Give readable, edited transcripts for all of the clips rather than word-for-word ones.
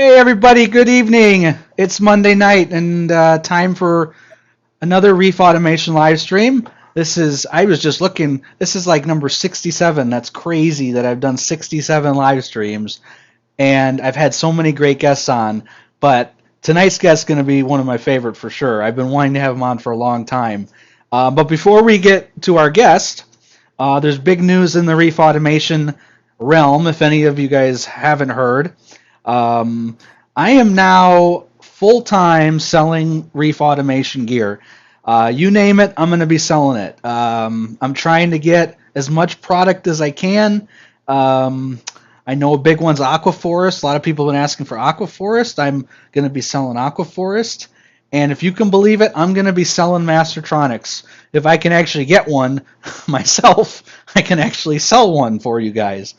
Hey everybody, good evening. It's Monday night and time for another Reef Automation live stream. I was just looking, this is like number 67. That's crazy that I've done 67 live streams and I've had so many great guests on. But tonight's guest is going to be one of my favorite for sure. I've been wanting to have him on for a long time. But before we get to our guest, there's big news in the Reef Automation realm, if any of you guys haven't heard. Um, I am now full-time selling reef automation gear. You name it, I'm going to be selling it. I'm trying to get as much product as I can. I know a big one's Aquaforest. A lot of people have been asking for Aquaforest. I'm going to be selling Aquaforest. And if you can believe it, I'm going to be selling Mastertronics. If I can actually get one myself, I can actually sell one for you guys.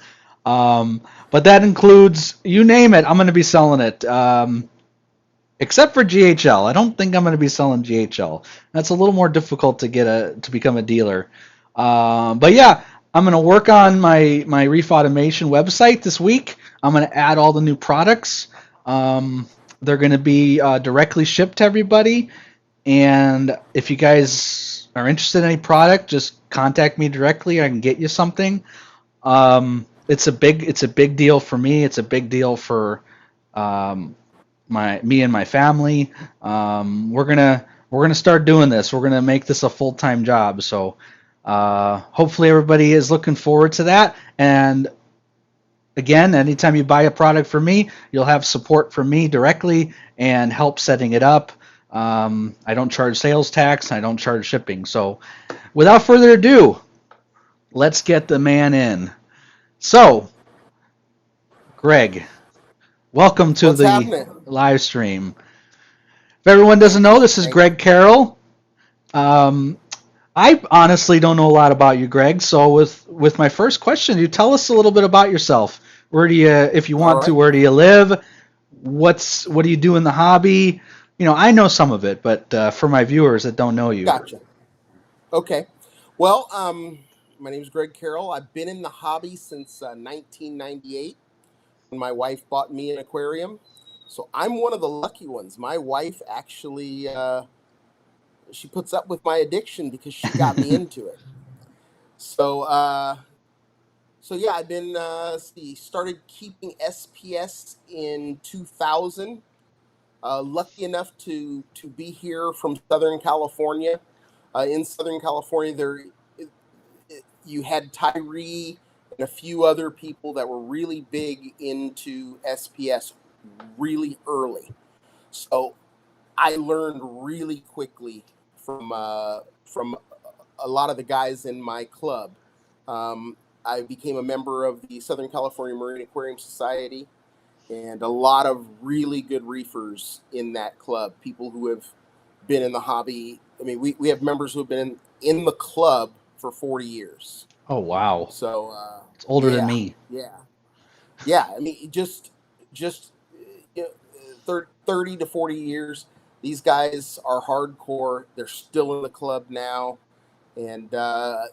But that includes, you name it, I'm going to be selling it. Except for GHL. I don't think I'm going to be selling GHL. That's a little more difficult to become a dealer. But yeah, I'm going to work on my Reef Automation website this week. I'm going to add all the new products. They're going to be directly shipped to everybody. And if you guys are interested in any product, just contact me directly. I can get you something. It's a big deal for me. It's a big deal for me and my family. We're gonna start doing this. We're gonna make this a full-time job. So hopefully everybody is looking forward to that. And again, anytime you buy a product from me, you'll have support from me directly and help setting it up. I don't charge sales tax. I don't charge shipping. So without further ado, let's get the man in. So, Greg, welcome to What's the happening? live stream. If everyone doesn't Thank know, you. this is Greg Carroll. Um, I honestly don't know a lot about you, Greg. So with my first question, you tell us a little bit about yourself. Where do you, if you All want to, right. where do you live? What do you do in the hobby? I know some of it, but for my viewers that don't know you. Gotcha. Okay. Well, my name is Greg Carroll. I've been in the hobby since 1998 when my wife bought me an aquarium. So I'm one of the lucky ones. My wife actually she puts up with my addiction because she got me into it. So yeah, I've been started keeping SPS in 2000. Lucky enough to be here from Southern California. In Southern California, you had Tyree and a few other people that were really big into SPS really early. So I learned really quickly from a lot of the guys in my club. Um, I became a member of the Southern California Marine Aquarium Society, and a lot of really good reefers in that club. People who have been in the hobby. I mean, we have members who have been in the club for 40 years. Oh wow, So it's older than yeah, me. yeah, yeah. I mean, just you know, 30 to 40 years. These guys are hardcore. They're still in the club now, and I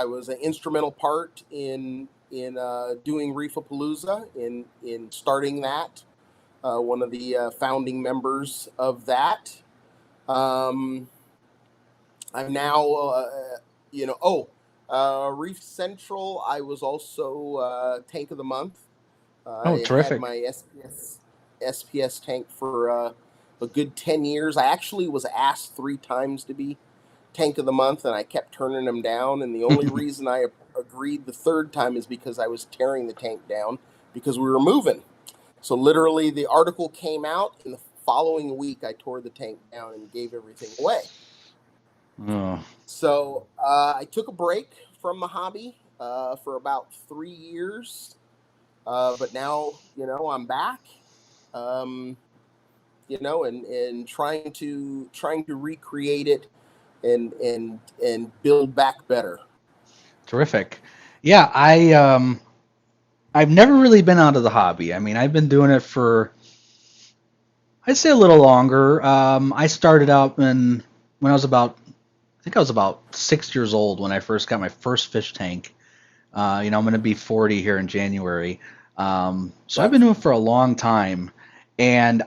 was an instrumental part in doing Reefapalooza in starting that. One of the founding members of that. Um, I'm now, Reef Central. I was also Tank of the Month. Oh, I had terrific. my SPS tank for a good 10 years. I actually was asked 3 times to be Tank of the Month, and I kept turning them down. And the only reason I agreed the third time is because I was tearing the tank down because we were moving. So literally, the article came out, and the following week, I tore the tank down and gave everything away. Oh, So I took a break from the hobby for about 3 years, but now I'm back. Um, and trying to recreate it and build back better. terrific. Yeah, I've never really been out of the hobby. I mean, I've been doing it for, I'd say, a little longer. I started out when I think I was about 6 years old when I first got my first fish tank. I'm going to be 40 here in January. So I've been Gotcha. doing it for a long time. And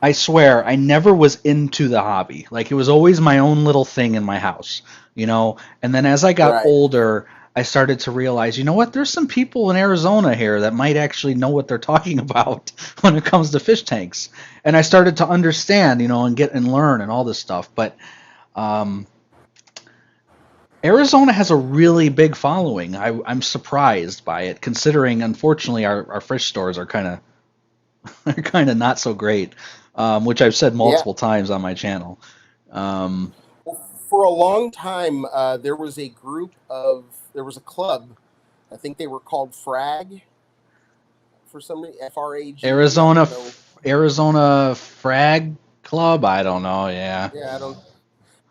I swear I never was into the hobby. Like it was always my own little thing in my house, you know. And then as I got Right. older, I started to realize, you know what? There's some people in Arizona here that might actually know what they're talking about when it comes to fish tanks. And I started to understand, you know, and get and learn and all this stuff. But um, Arizona has a really big following. I'm surprised by it, considering unfortunately our fish stores are kind of they're kind of not so great, which I've said Yeah. multiple times on my channel. Um, Well, for a long time, there was a club. I think they were called Frag for some reason. FRAG. I Arizona, don't know. Arizona Frag Club. I don't know. Yeah. Yeah, I don't.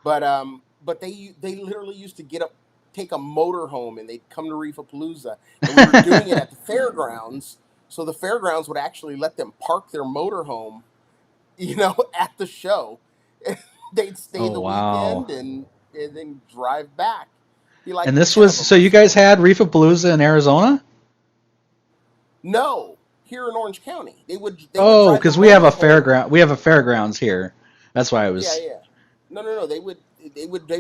But they literally used to get up, take a motor home, and they'd come to Reefapalooza, and we were doing it at the fairgrounds. So the fairgrounds would actually let them park their motor home, at the show. They'd stay Oh the wow. weekend and then drive back. Be like And this 10 was of them so or you guys so. had Reefapalooza in Arizona? No, here in Orange County, they would Oh, drive the because we have motor a home. fairground. We have a fairgrounds here. That's why I Yeah, was. yeah. No, no, no. They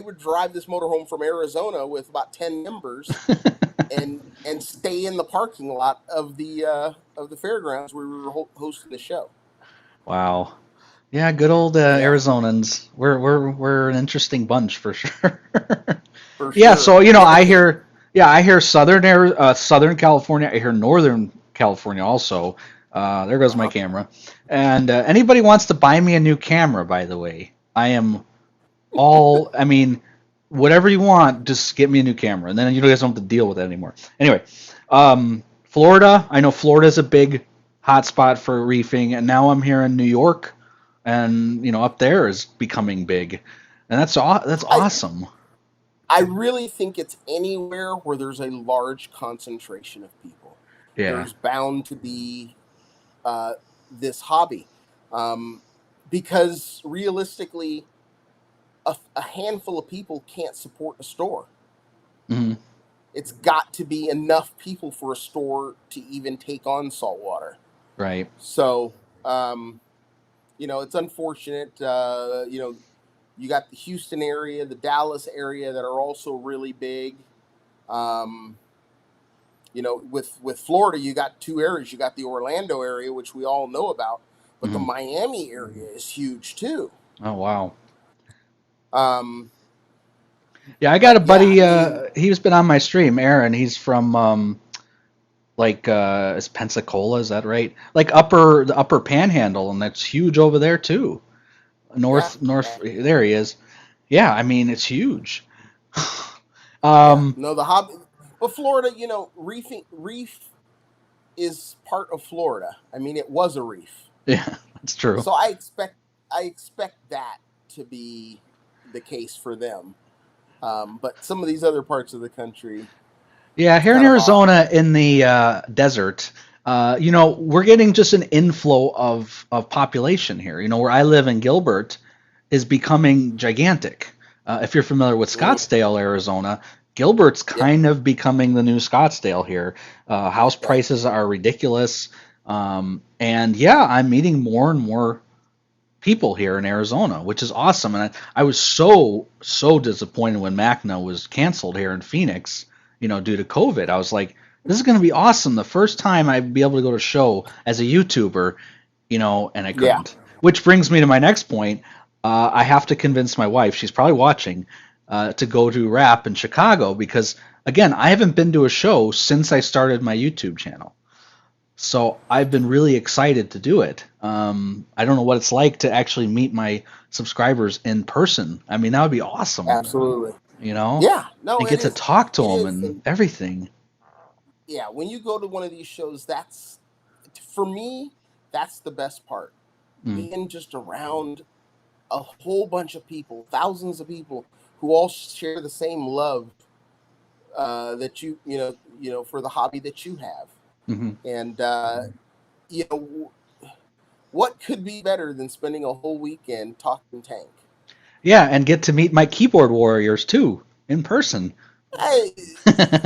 would drive this motorhome from Arizona with about 10 members and stay in the parking lot of the fairgrounds where we were hosting the show. Wow. Yeah, good old Yeah, Arizonans. We're an interesting bunch for sure. for Yeah, sure. so you know, Yeah, the, I hear Southern California. I hear Northern California also. There goes my uh-huh. camera. And anybody wants to buy me a new camera, by the way, I am all. I mean, whatever you want, just get me a new camera, and then you guys don't have to deal with it anymore. Anyway, Florida. I know Florida is a big hotspot for reefing, and now I'm here in New York, and you know, up there is becoming big, and that's I awesome. I really think it's anywhere where there's a large concentration of people. Yeah. There's bound to be uh, this hobby, um, because realistically, a handful of people can't support a store. Hmm. It's got to be enough people for a store to even take on saltwater. Right. So, it's unfortunate. You got the Houston area, the Dallas area that are also really big. Um, with Florida, you got two areas. You got the Orlando area, which we all know about, but the Hmm. Miami area is huge too. Oh wow. Um, Yeah, I got a but yeah, I buddy. mean, He's been on my stream, Aaron. He's from like is Pensacola, is that right? Like the upper Panhandle, and that's huge over there too. yeah, North. yeah, There he is. Yeah, I mean it's huge. yeah. um, No, the hobby, but Florida, reef is part of Florida. I mean, it was a reef, yeah, that's true. so I expect that to be the case for them. But some of these other parts of the country, Yeah, it's here in kind of odd. Arizona, in the desert, you know, we're getting just an inflow of population here. You know, where I live in Gilbert is becoming gigantic. If you're familiar with Mm, Scottsdale, Arizona, Gilbert's yep, kind of becoming the new Scottsdale here. House yep. prices are ridiculous. And yeah, I'm meeting more and more people here in Arizona, which is awesome. And I was so disappointed when Macna was canceled here in Phoenix, you know, due to COVID. I was like, this is going to be awesome. The first time I'd be able to go to a show as a YouTuber, you know, and I Yeah, couldn't. Which brings me to my next point. I have to convince my wife, she's probably watching, to go to Rap in Chicago because, again, I haven't been to a show since I started my YouTube channel. So I've been really excited to do it. I don't know what it's like to actually meet my subscribers in person. I mean, that would be awesome, absolutely. you know, Yeah, no, and it get to is. talk to It them is, and and everything. yeah, when you go to one of these shows, that's for me. That's the best part. Mm, Being just around a whole bunch of people, thousands of people who all share the same love, that for the hobby that you have. hmm. And you know, what could be better than spending a whole weekend talking tank? Yeah, and get to meet my keyboard warriors too in person. Hey,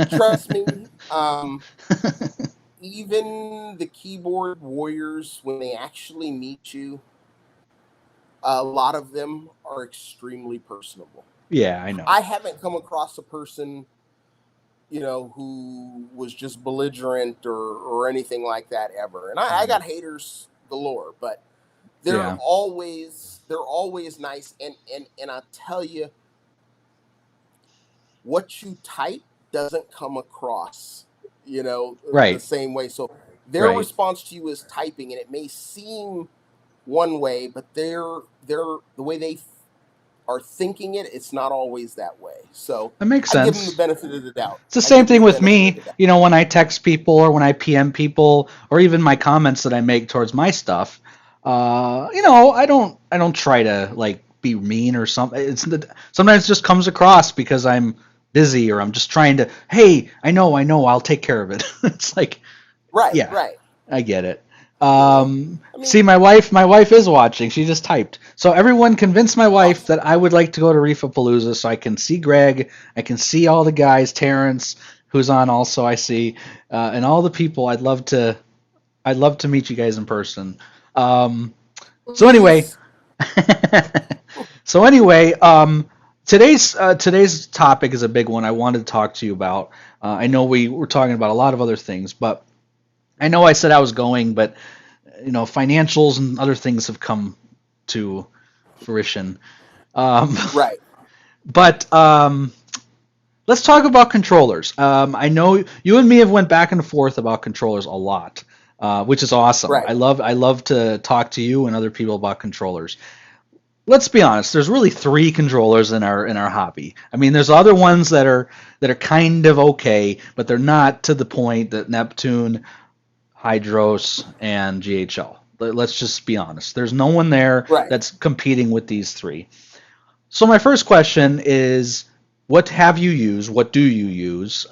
trust me. even the keyboard warriors, when they actually meet you, a lot of them are extremely personable. Yeah, I know. I haven't come across a person, who was just belligerent or anything like that ever. And I got haters galore, but Yeah. they're always nice. And I tell you, what you type doesn't come across, the Right. same way. So their Right. response to you is typing, and it may seem one way, but the way they are thinking it's not always that way. So That makes I give them the sense. benefit of the doubt. It's the I same give them thing the with benefit of me, the doubt. when I text people or when I PM people or even my comments that I make towards my stuff. I don't try to like be mean or something. Sometimes it just comes across because I'm busy or I'm just trying to, hey, I know, I'll take care of it. It's like, Right, yeah, right. I get it. You know, I See, mean, my wife is watching. She just typed. So everyone convince my wife awesome. that I would like to go to Reefapalooza so I can see Greg. I can see all the guys, Terrence, who's on also. I see, and all the people. I'd love to meet you guys in person. Um, so anyway, Please. so anyway, today's topic is a big one. I wanted to talk to you about. I know we were talking about a lot of other things, but I know I said I was going, but financials and other things have come to fruition. Um, Right, but let's talk about controllers. I know you and me have went back and forth about controllers a lot, which is awesome. right, I love to talk to you and other people about controllers. Let's be honest. There's really three controllers in our hobby. I mean, there's other ones that are kind of okay, but they're not to the point that Neptune, Hydros, and GHL. Let's just be honest. There's no one there right. that's competing with these three. So my first question is, what have you used? What do you use?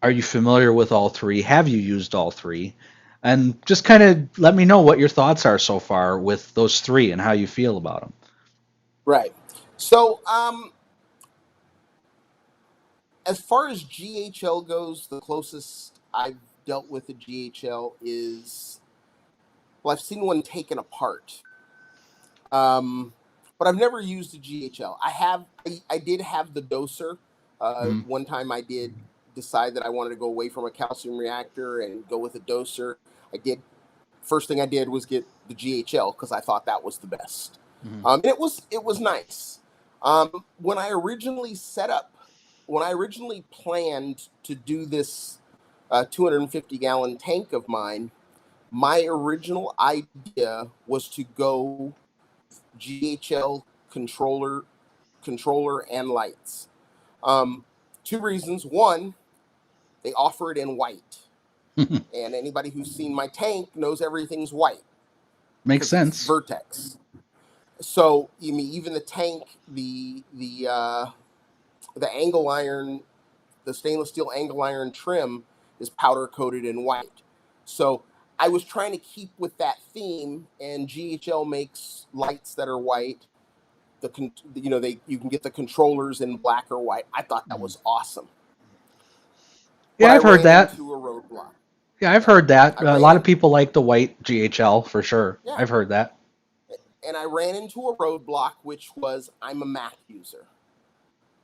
Are you familiar with all three? Have you used all three? And just kind of let me know what your thoughts are so far with those three and how you feel about them. Right. So, as far as GHL goes, the closest I've dealt with a GHL is, well, I've seen one taken apart. But I've never used a GHL. I did have the doser. Mm-hmm. One time I did decide that I wanted to go away from a calcium reactor and go with a doser. I did. First thing I did was get the GHL because I thought that was the best. Mm-hmm. And it was nice. When I originally planned to do this 250-gallon tank of mine, my original idea was to go GHL controller and lights. Um, Two reasons. One, they offer it in white, and anybody who's seen my tank knows everything's white Makes because it's sense. Vertex. So you mean even the tank, the angle iron, the stainless steel angle iron trim is powder coated in white. So I was trying to keep with that theme, and GHL makes lights that are white. You can get the controllers in black or white. I thought that Mm. was awesome, but Yeah, I I've heard ran that. into a roadblock. Yeah, I've heard that. I A ran lot of in, people like the white GHL for sure. yeah, I've heard that. and I ran into a roadblock, which was I'm a Mac user,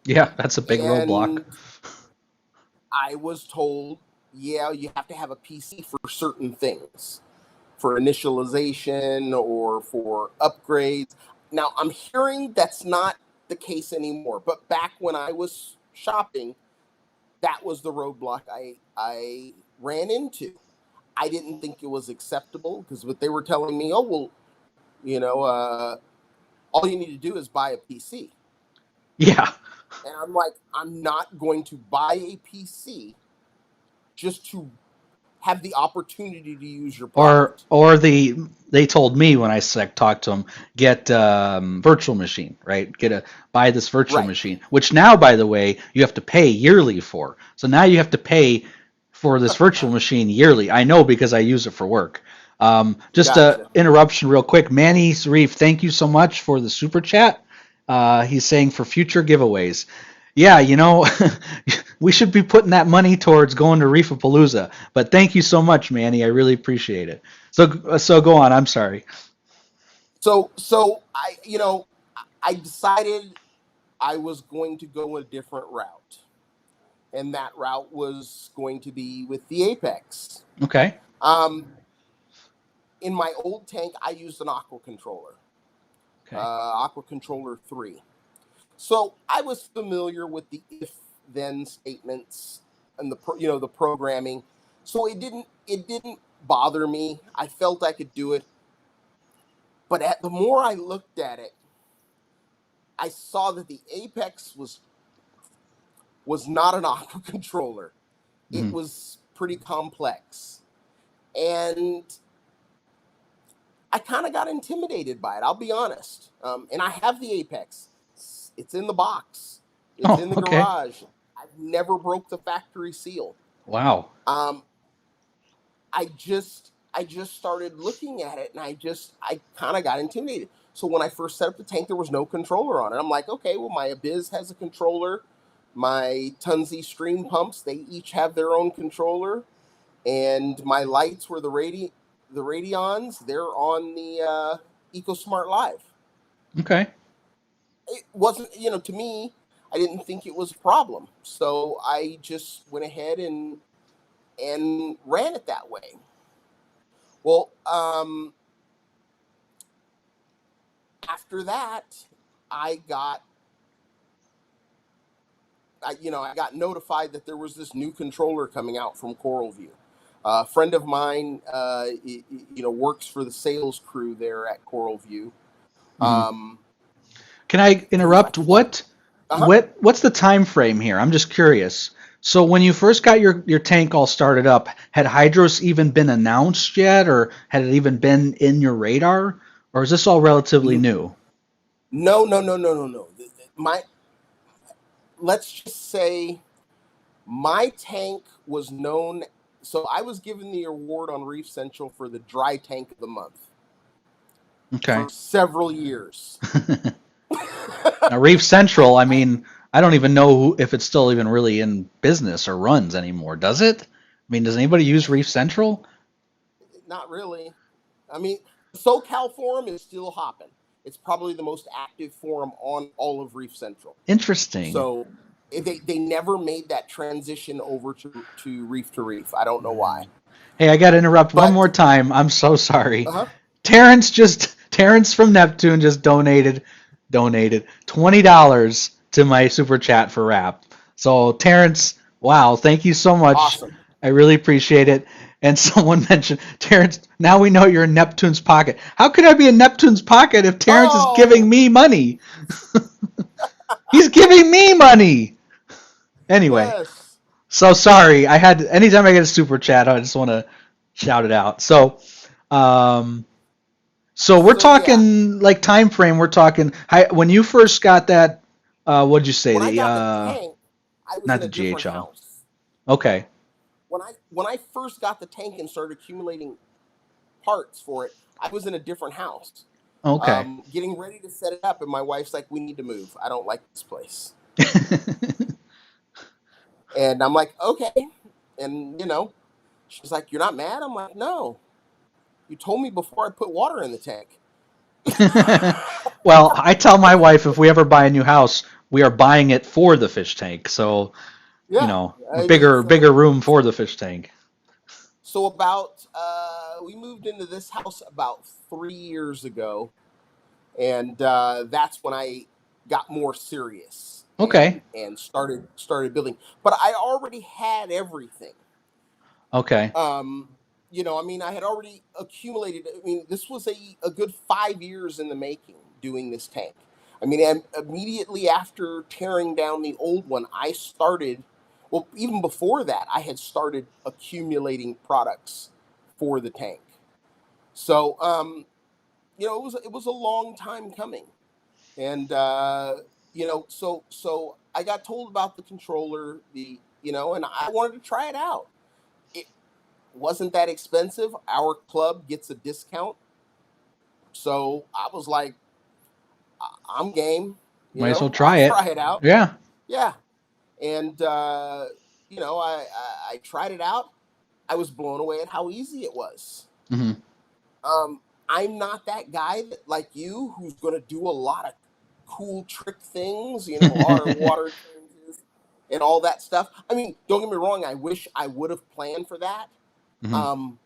Yeah, that's a big roadblock. and I was told, yeah, you have to have a PC for certain things, for initialization or for upgrades. Now I'm hearing that's not the case anymore, but back when I was shopping, that was the roadblock I ran into. I didn't think it was acceptable because what they were telling me, oh well, you know, all you need to do is buy a PC, Yeah. and I'm like, I'm not going to buy a PC just to have the opportunity to use your Or product. they told me when I talked to them, get virtual machine, right? Buy this virtual Right. machine, which now, by the way, you have to pay yearly for. So now you have to pay for this virtual machine yearly. I know because I use it for work. Just a Gotcha. interruption real quick. Manny's Reef, thank you so much for the super chat. He's saying for future giveaways. Yeah, we should be putting that money towards going to Reefapalooza. But thank you so much, Manny. I really appreciate it. So go on. I'm sorry. So I decided I was going to go a different route, and that route was going to be with the Apex. Okay. Um, in my old tank, I used an aqua controller, Okay. aqua controller 3. So I was familiar with the if-then statements and the programming. So it didn't bother me. I felt I could do it. But the more I looked at it, I saw that the Apex was not an aqua controller. It Mhm. was pretty complex. And I kind of got intimidated by it. I'll be honest. And I have the Apex. It's in the box. It's Oh, in the okay. garage. I've never broke the factory seal. Wow. Um, I just started looking at it, and I kind of got intimidated. So when I first set up the tank, there was no controller on it. I'm like, okay, well, my Abyss has a controller. My Tunzi stream pumps, they each have their own controller, and my lights were the Radions. They're on the EcoSmart Live. Okay. It wasn't, to me, I didn't think it was a problem, so I just went ahead and ran it that way. Well, after that, I got I got notified that there was this new controller coming out from CoralView. A friend of mine, works for the sales crew there at CoralView. Mhm. Um, Can I he was interrupt? like, "Hey, uh-huh. What's the time frame here? I'm just curious. So when you first got your tank all started up, had Hydros even been announced yet, or had it even been in your radar, or is this all relatively new? No, no, no, no, no, no. My Let's just say my tank was known. So I was given the award on Reef Central for the dry tank of the month Okay. for several years. Now Reef Central, I I mean, I don't even know if it's still even really in business or runs anymore. Does it? I mean, does anybody use Reef Central? Not really. I mean, SoCal forum is still hopping. It's probably the most active forum on all of Reef Central. Interesting. So they never made that transition over to Reef to Reef. I don't know why. Hey, I got to interrupt one more But time. I'm so sorry. uh-huh. Terrence from Neptune just donated $20 to my super chat for rap. So Terrence, wow, thank you so much. Awesome. I really appreciate it. And someone mentioned Terrence. Now we know you're in Neptune's pocket. How could I be in Neptune's pocket if Terrence is giving Oh, me money? He's giving me money. Anyway, yes. so sorry. I had anytime I get a super chat, I just want to shout it out. Um, so we're So yeah, talking like time frame. We're talking when you first got that. What'd you say? when I The got the tank, I was not in the a different GHL. house. Okay. When I first got the tank and started accumulating parts for it, I was in a different house. Okay. Getting ready to set it up, and my wife's like, "We need to move. I don't like this place." And I'm like, "Okay." And she's like, "You're not mad?" I'm like, "No. You told me before I put water in the tank." Well, I tell my wife if we ever buy a new house, we are buying it for the fish tank. So Yeah. I mean, bigger room for the fish tank. so about we moved into this house about 3 years ago, and that's when I got more serious Okay. and started building. But I already had everything. Okay. Um, I mean, I had already accumulated. I mean, this was a good 5 years in the making doing this tank. I mean, and immediately after tearing down the old one, I started. Well, even before that, I had started accumulating products for the tank. So, it was a long time coming, and so I got told about the controller, and I wanted to try it out. It wasn't that expensive. Our club gets a discount, so I was like, I'm game. Might as well I'll try it. try it out. Yeah. Yeah. and I tried it out. I was blown away at how easy it was. Mm-hmm. Um, I'm not that guy that like you who's going to do a lot of cool trick things, water changes and all that stuff. I mean, don't get me wrong. I wish I would have planned for that. Mm-hmm. Um,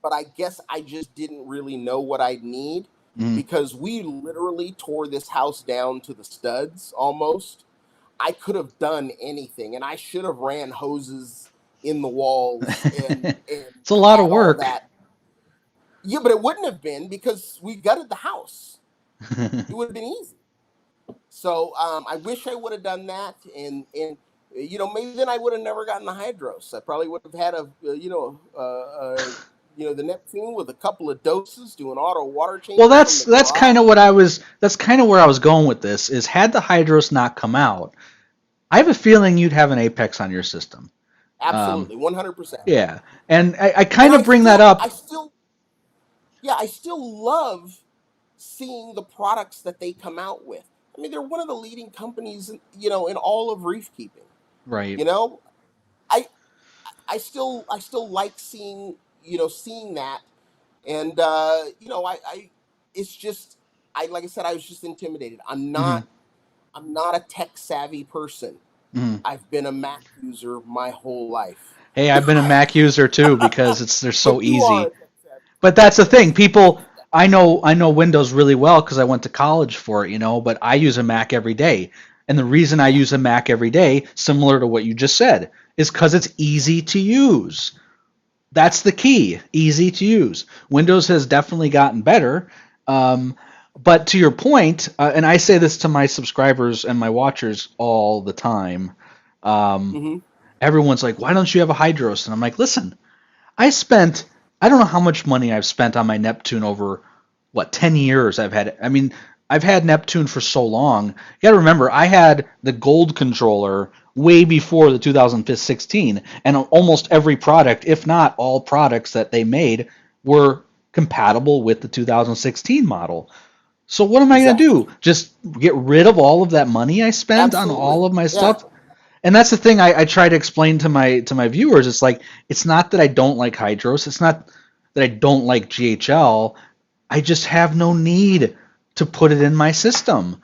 but I guess I just didn't really know what I'd need Mm-hmm. because we literally tore this house down to the studs almost. I could have done anything, and I should have ran hoses in the walls and It's a lot of had all work. that. Yeah, but it wouldn't have been because we gutted the house. It would have been easy. So I wish I would have done that, and maybe then I would have never gotten the hydros. I probably would have had the Neptune with a couple of doses doing auto water Well, changes from that's the that's kind garage. of what I was. That's kind of where I was going with this. Is had the hydros not come out, I have a feeling you'd have an apex on your system. Um, Absolutely, 100%. yeah, and I And kind of bring that up. I still love seeing the products that they come out with. I mean, they're one of the leading companies, in all of reef keeping. Right. You know, I I still like seeing that, and I it's just I like I said I was just intimidated. Mm-hmm. I'm not a tech savvy person. Mm-hmm. I've been a Mac user my whole life, Hey, I've been a Mac user too because they're so but you are a easy. tech savvy But person. that's the thing. People, Yeah, I know Windows really well because I went to college for it, but I use a Mac every day. And the reason I yeah, use a Mac every day, similar to what you just said, is because it's easy to use. yeah, That's the key, easy to use. Windows has definitely gotten better. Um, but to your point, and I say this to my subscribers and my watchers all the time, um, hmm everyone's like, why don't you have a Hydros? And I'm like, listen, I don't know how much money I've spent on my Neptune over, 10 years I've had it. I mean, I've had Neptune for so long. You got to remember, I had the gold controller way before the 2016, and almost every product, if not all products that they made, were compatible with the 2016 model. So what am I going to exactly, do? Just get rid of all of that money I spent on absolutely, all of my yeah, stuff? And that's the thing I try to explain to my viewers. It's like it's not that I don't like Hydros. It's not that I don't like GHL. I just have no need to put it in my system,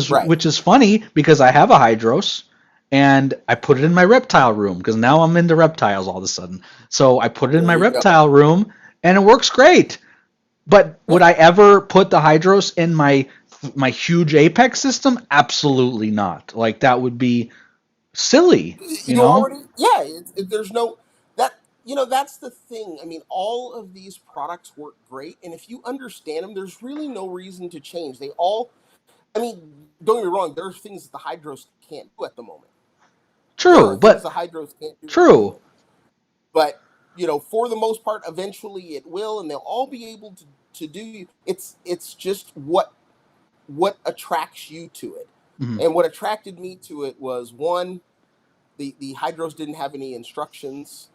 right. which is funny because I have a Hydros and I put it in my reptile room because now I'm into reptiles all of a sudden. So I put it in There my you go. reptile room and it works great. But Yeah. would I ever put the Hydros in my huge Apex system? Absolutely not. Like that would be silly, you You know? already, yeah. There's no that that's the thing. I mean, all of these products work great, and if you understand them, there's really no reason to change. They all. I mean, don't get me wrong. There are things that the hydros can't do at the moment. There True, are things but the hydros can't do at the true. moment. But for the most part, eventually it will, and they'll all be able to do. It's just what attracts you to it, Mhm. and what attracted me to it was one, the hydros didn't have any instructions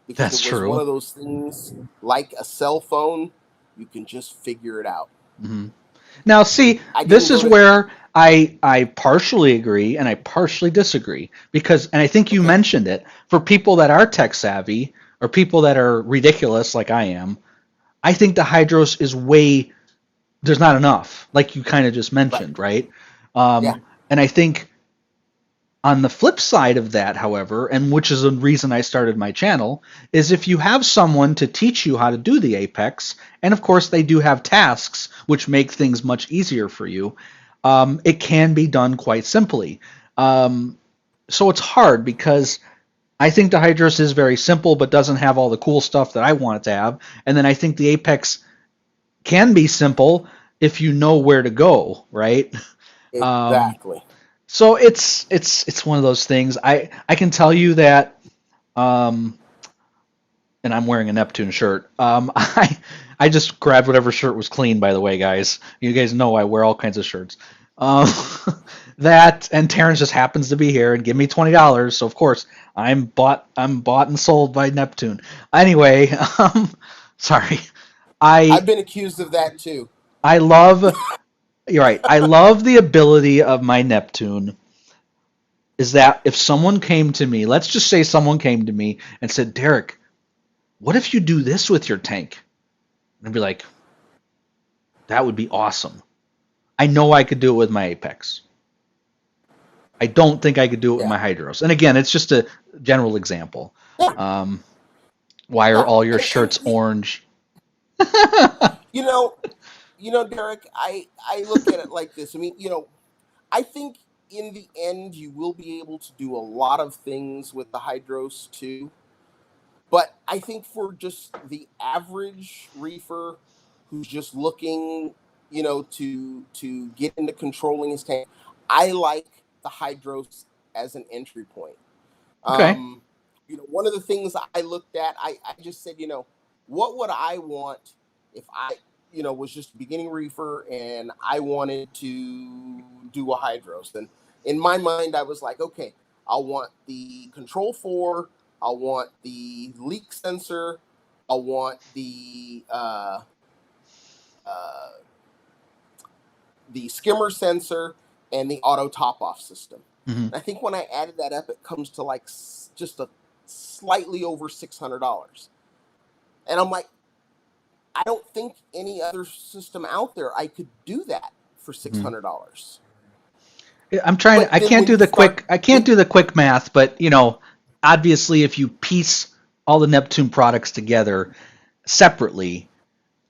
because That's it was one true. of those things like a cell phone. You can just figure it out. Mhm. Now, see, I this didn't is go to where I partially agree and I partially disagree because, and I think you okay, mentioned it, for people that are tech savvy or people that are ridiculous like I am, I think the Hydros is way, there's not enough, like you kind of just right, mentioned, right? yeah, And I think on the flip side of that, however, and which is the reason I started my channel, is if you have someone to teach you how to do the Apex, and of course they do have tasks which make things much easier for you, it can be done quite simply. So it's hard because I think the Hydros is very simple but doesn't have all the cool stuff that I want it to have, and then I think the Apex can be simple if you know where to go, right? Um, exactly. so it's one of those things. I can tell you that, um, and I'm wearing a Neptune shirt. I just grabbed whatever shirt was clean. By the way, guys, you guys know I wear all kinds of shirts. Um, that and Terrence just happens to be here and give me $20. So of course I'm bought and sold by Neptune. Anyway, sorry. I've I been accused of that too. I love. You're right. I love the ability of my Neptune is that if someone came to me, let's just say someone came to me and said, Derek, what if you do this with your tank? And I'd be like, that would be awesome. I know I could do it with my Apex. I don't think I could do it with Yeah. my Hydros. And again, it's just a general example. Yeah. Why are Yeah. all your And shirts orange? you know, Derek, I look at it like this. I mean, I think in the end you will be able to do a lot of things with the Hydros too. But I think for just the average reefer who's just looking, to get into controlling his tank, I like the Hydros as an entry point. Okay. Um, one of the things I looked at, I just said, what would I want if I, was just a beginning reefer and I wanted to do a hydros? And in my mind, I was like, okay, I'll want the control 4, I'll want the leak sensor, I'll want uh, the skimmer sensor, and the auto top off system. Mm-hmm. And I think when I added that up, it comes to like just a slightly over $600. And I'm like, I don't think any other system out there I could do that for $600. I'm trying But to, I then can't when do you the start, quick I can't do the quick math, but obviously if you piece all the Neptune products together separately,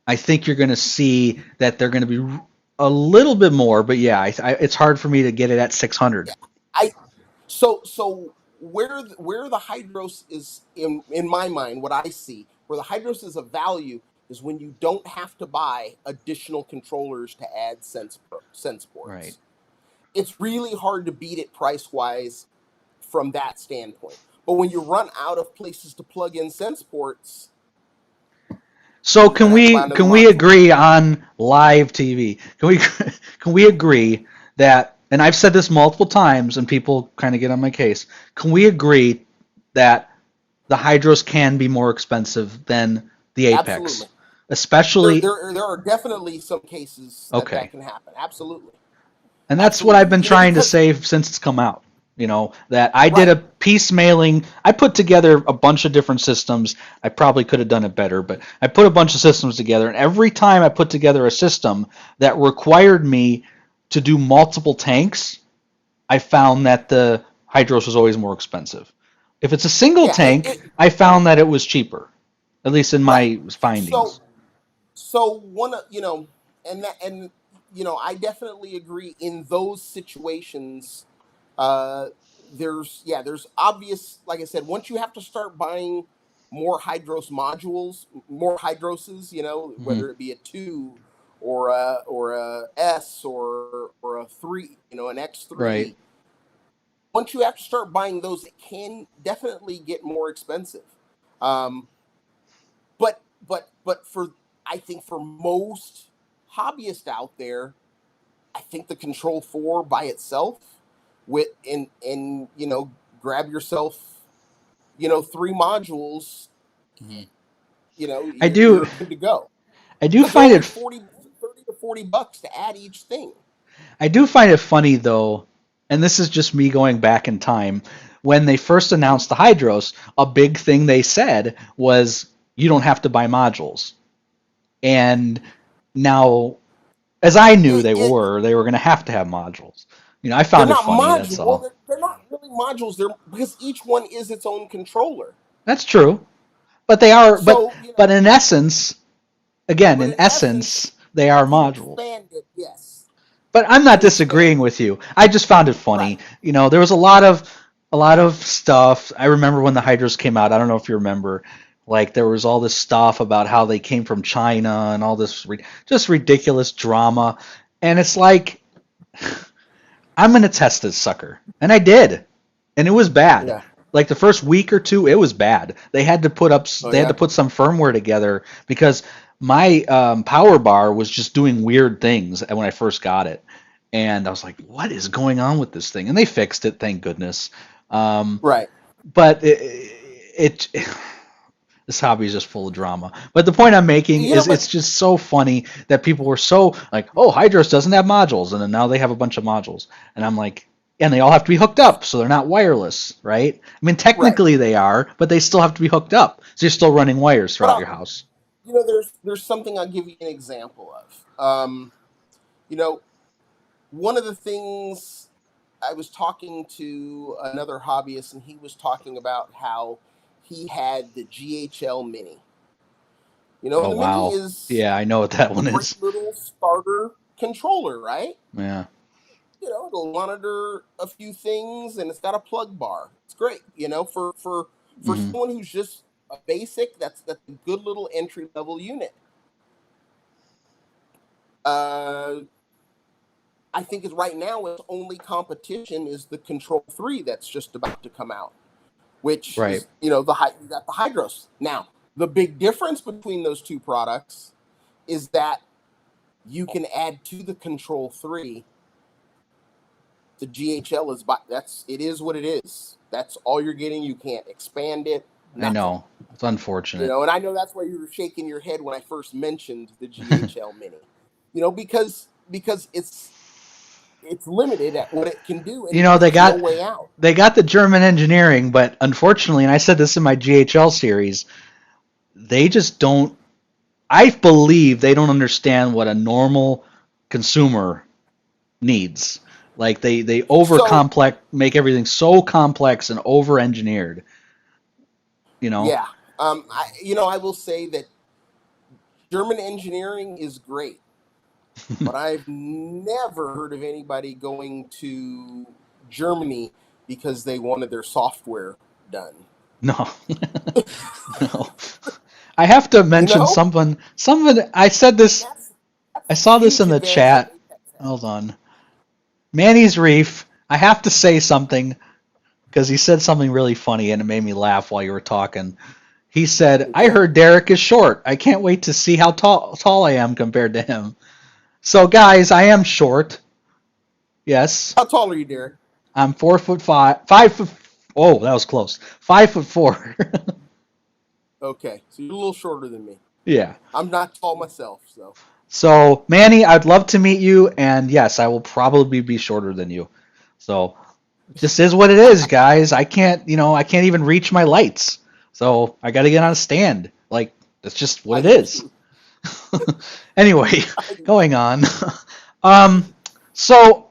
I think you're going to see that they're going to be a little bit more, but yeah, it's hard for me to get it at 600. I so where the hydros is in my mind, what I see where the hydros is a value is when you don't have to buy additional controllers to add sense Right. ports. It's really hard to beat it price wise from that standpoint. But when you run out of places to plug in sense ports, So you're gonna have to buy another can we module. agree on live TV? Can we agree that, and I've said this multiple times and people kind of get on my case. Can we agree that the Hydros can be more expensive than the Apex? Absolutely. There, Especially there, there are definitely some cases that okay. can happen. Absolutely. And that's what I've Absolutely. been trying to Because, say since it's come out. That I did right. a piecemealing. I put together a bunch of different systems. I probably could have done it better, but I put a bunch of systems together. And every time I put together a system that required me to do multiple tanks, I found that the Hydros was always more expensive. If it's a single Yeah. tank, I found that it was cheaper, at least in Right. my findings. So, one, I definitely agree in those situations. Uh, there's obvious, like I said, once you have to start buying more hydroses, Mm-hmm. whether it be a 2 or a S or a 3, an Right. X3. Once you have to start buying those, it can definitely get more expensive. Um, but for I think for most hobbyists out there, I think the Control 4 by itself with and grab yourself, 3 modules, Mm-hmm. I you're do. good to go. I do Because they're find only it 30 to $40 to add each thing. I do find it funny though, and this is just me going back in time. When they first announced the Hydros, a big thing they said was you don't have to buy modules. And now, as I knew they were going to have modules. I They're found it not funny. That's modules. Well, all. they're not really modules. They're because each one is its own controller. That's true, but they are. But So, but in essence, again, but in in essence, essence, they are to modules. expand it, yes, But I'm not to expand disagreeing it, with you. I just found it right? funny. There was a lot of stuff. I remember when the Hydras came out. I don't know if you remember. Like there was all this stuff about how they came from China and all this just ridiculous drama. And it's like I'm gonna test this sucker, and I did, and it was bad. Yeah. Like the first week or two, it was bad. Oh They had to yeah. put some firmware together because my power bar was just doing weird things when I first got it, and I was like, "What is going on with this thing?" And they fixed it, thank goodness. Um, Right. but it this hobby is just full of drama. But the point I'm making is But it's just so funny that people were so like, "Oh, Hydros doesn't have modules," and then now they have a bunch of modules, and I'm like, and they all have to be hooked up, so they're not wireless, right? I mean, Right. technically they are, but they still have to be hooked up, so you're still running wires But throughout your house. there's something I'll give you an example of. You know, one of the things, I was talking to another hobbyist, and he was talking about how he had the GHL Mini. Oh And the Mini wow, is yeah, I know what that a one great is. little starter controller, right? Yeah. It'll monitor a few things, and it's got a plug bar. It's great, for Hmm. someone who's just a basic. That's a good little entry level unit. Uh, I think is right now its only competition is the Control 3 that's just about to come out, which Right. is you got the Hydros. Now, the big difference between those two products is that you can add to the Control 3. The GHL it is what it is. That's all you're getting. You can't expand it. I Nothing. know. It's unfortunate. And I know that's why you were shaking your head when I first mentioned the GHL Mini. Because it's limited at what it can do, You and know, they there's no got way out. they got the German engineering, but unfortunately, and I said this in my GHL series, they just don't. I believe they don't understand what a normal consumer needs. Like they over So complex, make everything so complex and over engineered. You know. yeah, I will say that German engineering is great, but I've never heard of anybody going to Germany because they wanted their software done. No. No. I have to You mention know, something. Someone I said and this. that's I a saw this in huge the advantage that chat. Apex has. Hold on. Manny's Reef. I have to say something because he said something really funny and it made me laugh while you were talking. He said, "I Okay, heard Derek is short. I can't wait to see how tall I am compared to him." So guys, I am short. Yes, how tall are you, Derek? I'm 4'5", 5 foot. Oh, that was close. 5'4". Okay, so you're a little shorter than me. Yeah. I'm not tall myself, so So Manny, I'd love to meet you, and yes, I will probably be shorter than you. So it just is what it is, guys. I can't even reach my lights. So I got to get on a stand. Like that's just what I it do is. too. Anyway, I do going too. on. um, so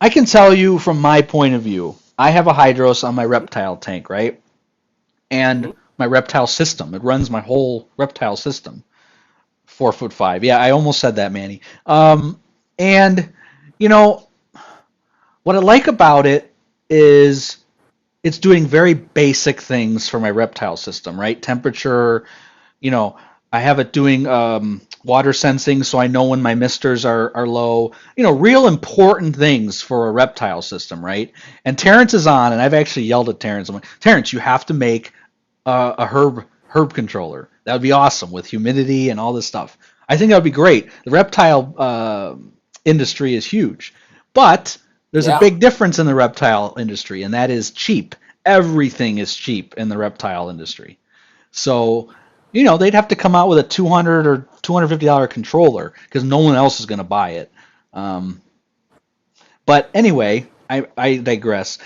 I can tell you from my point of view, I have a hydros on my Mm-hmm. reptile tank, right? And Mm-hmm. my reptile system. It runs my whole reptile system. 4'5". Yeah, I almost said that, Manny. And you know what I like about it is it's doing very basic things for my reptile system, right? Temperature, you know, I have it doing water sensing, so I know when my misters are low. Real important things for a reptile system, right? And Terrence is on, and I've actually yelled at Terrence. I'm like, Terrence, you have to make a herb controller. That would be awesome with humidity and all this stuff. I think that would be great. The reptile industry is huge, but there's a Yeah, big difference in the reptile industry, and that is cheap. Everything is cheap in the reptile industry. So, they'd have to come out with a $200 or $250 controller because no one else is going to buy it. Um, but anyway, I digress.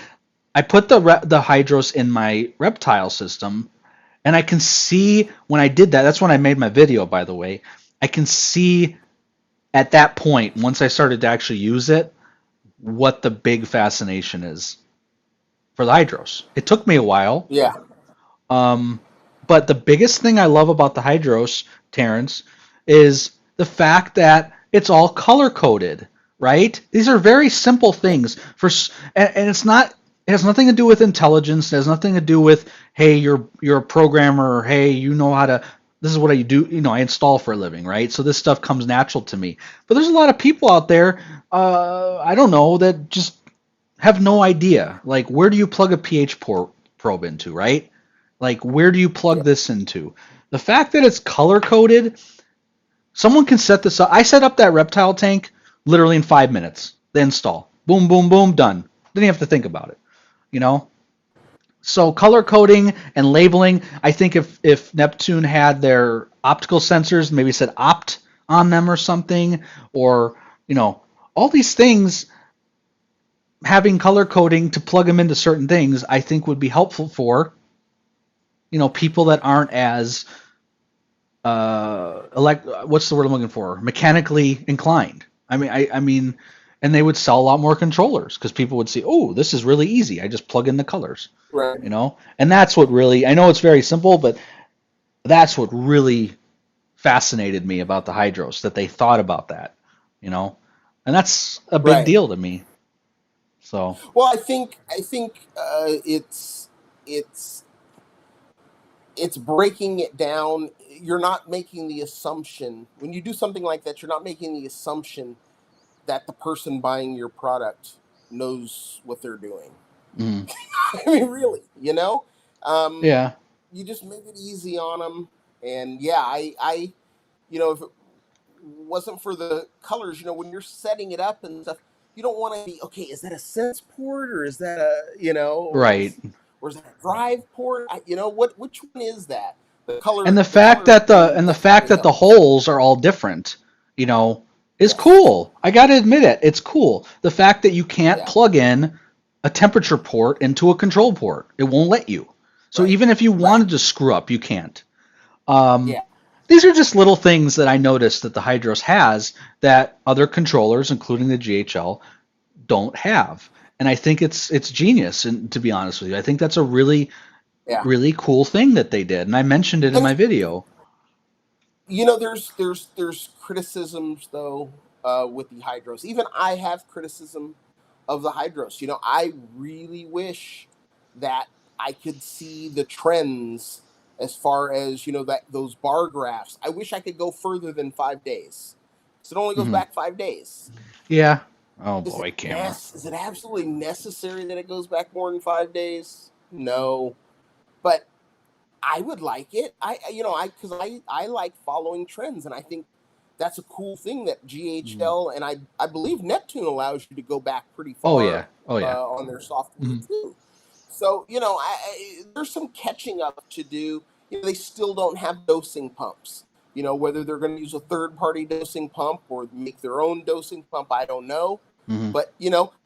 I put the hydros in my reptile system, and I can see when I did that. That's when I made my video, by the way. I can see at that point, once I started to actually use it, what the big fascination is for the hydros. It took me a while. yeah, Um, but the biggest thing I love about the hydros, Terrence, is the fact that it's all color coded, right? These are very simple yeah, things and it's not. It has nothing to do with intelligence. It has nothing to do with, hey, you're a programmer, or hey, you know how to. This is what I do. I install for a living, right? So this stuff comes natural to me. But there's a lot of people out there, I don't know, that just have no idea. Like, where do you plug a pH probe into, right? Like, where do you plug yeah, this into? The fact that it's color coded, someone can set this up. I set up that reptile tank literally in 5 minutes. The install. Boom, boom, boom, done. Didn't have to think about it, you know? So color coding and labeling, I think if Neptune had their optical sensors, maybe said opt on them or something, or, all these things having color coding to plug them into certain things, I think would be helpful for people that aren't as what's the word I'm looking for? Mechanically inclined. I mean, and they would sell a lot more controllers because people would see, oh, this is really easy. I just plug in the colors, Right. And that's what really. I know it's very simple, but that's what really fascinated me about the Hydros, that they thought about that, and that's a big Right. deal to me. So. Well, I think it's it's breaking it down. You're not making the assumption when you do something like that. You're not making the assumption that the person buying your product knows what they're doing. Mm, I mean, really, um, yeah. you just make it easy on them. And yeah, if it wasn't for the colors, when you're setting it up and stuff, you don't want to be, okay, is that a sense port or is that Right. or is that a drive port? Which one is that? And the The fact color that the thing and the fact definitely that the helps. holes are all different, is Yes. cool. I got to admit it. It's cool. The fact that you can't Yeah. plug in a temperature port into a control port. It won't let you. So Right. even if you Right. wanted to screw up, you can't. Um, Yeah. these are just little things that I noticed that the Hydros has that other controllers, including the GHL, don't have. And I think it's genius. And to be honest with you, I think that's a really Yeah. really cool thing that they did. And I mentioned it in And my video. there's criticisms though with the Hydros. Even I have criticism of the Hydros. I really wish that I could see the trends as far as that those bar graphs. I wish I could go further than 5 days. So it only goes Mm-hmm. back 5 days. Yeah. Oh boy, camera. Is it absolutely necessary that it goes back more than 5 days? No, but I would like it. Because I like following trends, and I think that's a cool thing that Mm-hmm. GHL and I believe Neptune allows you to go back pretty Oh far yeah. Oh yeah. on their software Mm-hmm. too. So there's some catching up to do. They still don't have dosing pumps. Whether they're going to use a third party dosing pump or make their own dosing pump, I don't know. Mm-hmm. But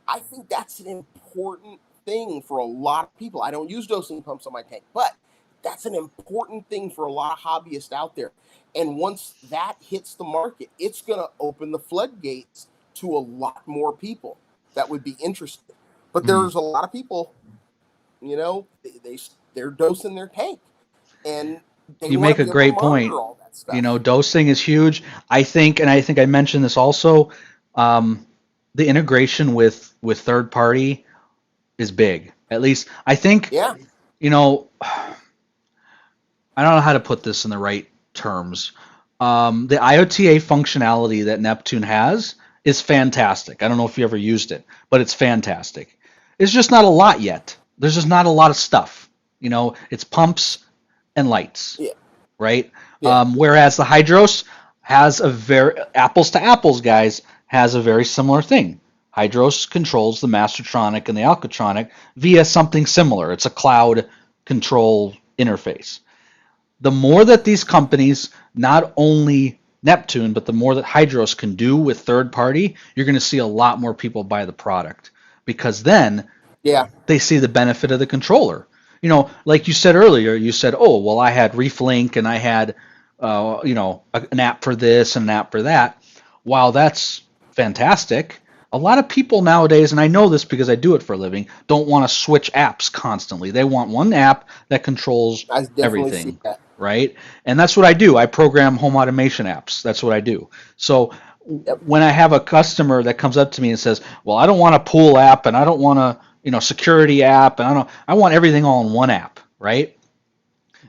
I think that's an important thing for a lot of people. I don't use dosing pumps on my tank, but that's an important thing for a lot of hobbyists out there. And once that hits the market, it's going to open the floodgates to a lot more people that would be interested. But Mm-hmm. there's a lot of people, they're dosing their tank and they You want make to a be able to great monitor point. all that stuff. Dosing is huge. I think I mentioned this also. Um, the integration with third party is big. At least I think Yeah. I don't know how to put this in the right terms. The IOTA functionality that Neptune has is fantastic. I don't know if you ever used it, but it's fantastic. It's just not a lot yet. There's just not a lot of stuff. It's pumps and lights, Yeah. right? Yeah. Whereas the Hydros has a very apples to apples, guys, has a very similar thing. Hydros controls the Mastertronic and the Alcatronic via something similar. It's a cloud control interface. The more that these companies, not only Neptune, but the more that Hydros can do with third party, you're going to see a lot more people buy the product because then Yeah. they see the benefit of the controller. Like you said earlier, you said, oh, well, I had Reef Link and I had, an app for this and an app for that. While that's fantastic, a lot of people nowadays, and I know this because I do it for a living, don't want to switch apps constantly. They want one app that controls I definitely see everything, that. right? And that's what I do. I program home automation apps. That's what I do. So Yep. when I have a customer that comes up to me and says, well, I don't want a pool app and I don't want a security app, and I want everything all in one app, right?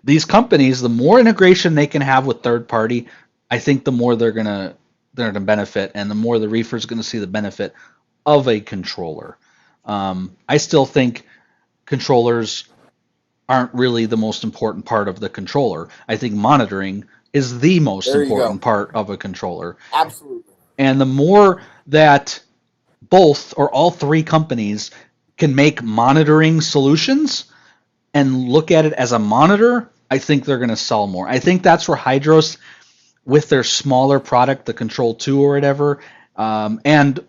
These companies, the more integration they can have with third party, I think the more they're gonna benefit, and the more the reefer's gonna see the benefit of a controller. I still think controllers aren't really the most important part of the controller. I think monitoring is the most There you go. important part of a controller. Absolutely. And the more that both or all three companies can make monitoring solutions and look at it as a monitor, I think they're going to sell more. I think that's where Hydros, with their smaller product, the Control 2 or whatever, and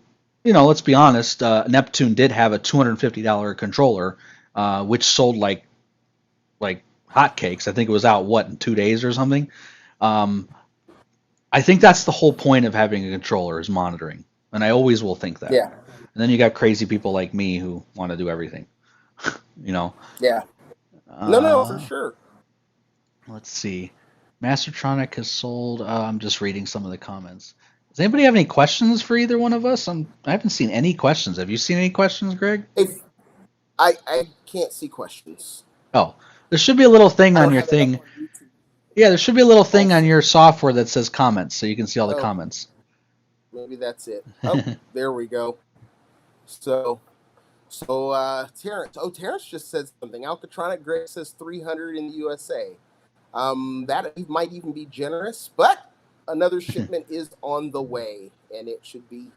let's be honest. Neptune did have a $250 controller, which sold like hotcakes. I think it was out in 2 days or something. Um, I think that's the whole point of having a controller is monitoring, and I always will think that. Yeah. And then you got crazy people like me who want to do everything. Yeah. No, for sure. Let's see. Mastertronic has sold. I'm just reading some of the comments. Does anybody have any questions for either one of us? I haven't seen any questions. Have you seen any questions, Greg? If I can't see questions. Oh, there should be a little thing on your thing. On Yeah, there should be a little thing on your software that says comments, so you can see all the comments. Maybe that's it. Oh, there we go. So Terrence. Oh, Terrence just said something. Alcatronic Greg says 300 in the USA. That might even be generous, but another shipment is on the way, and it should be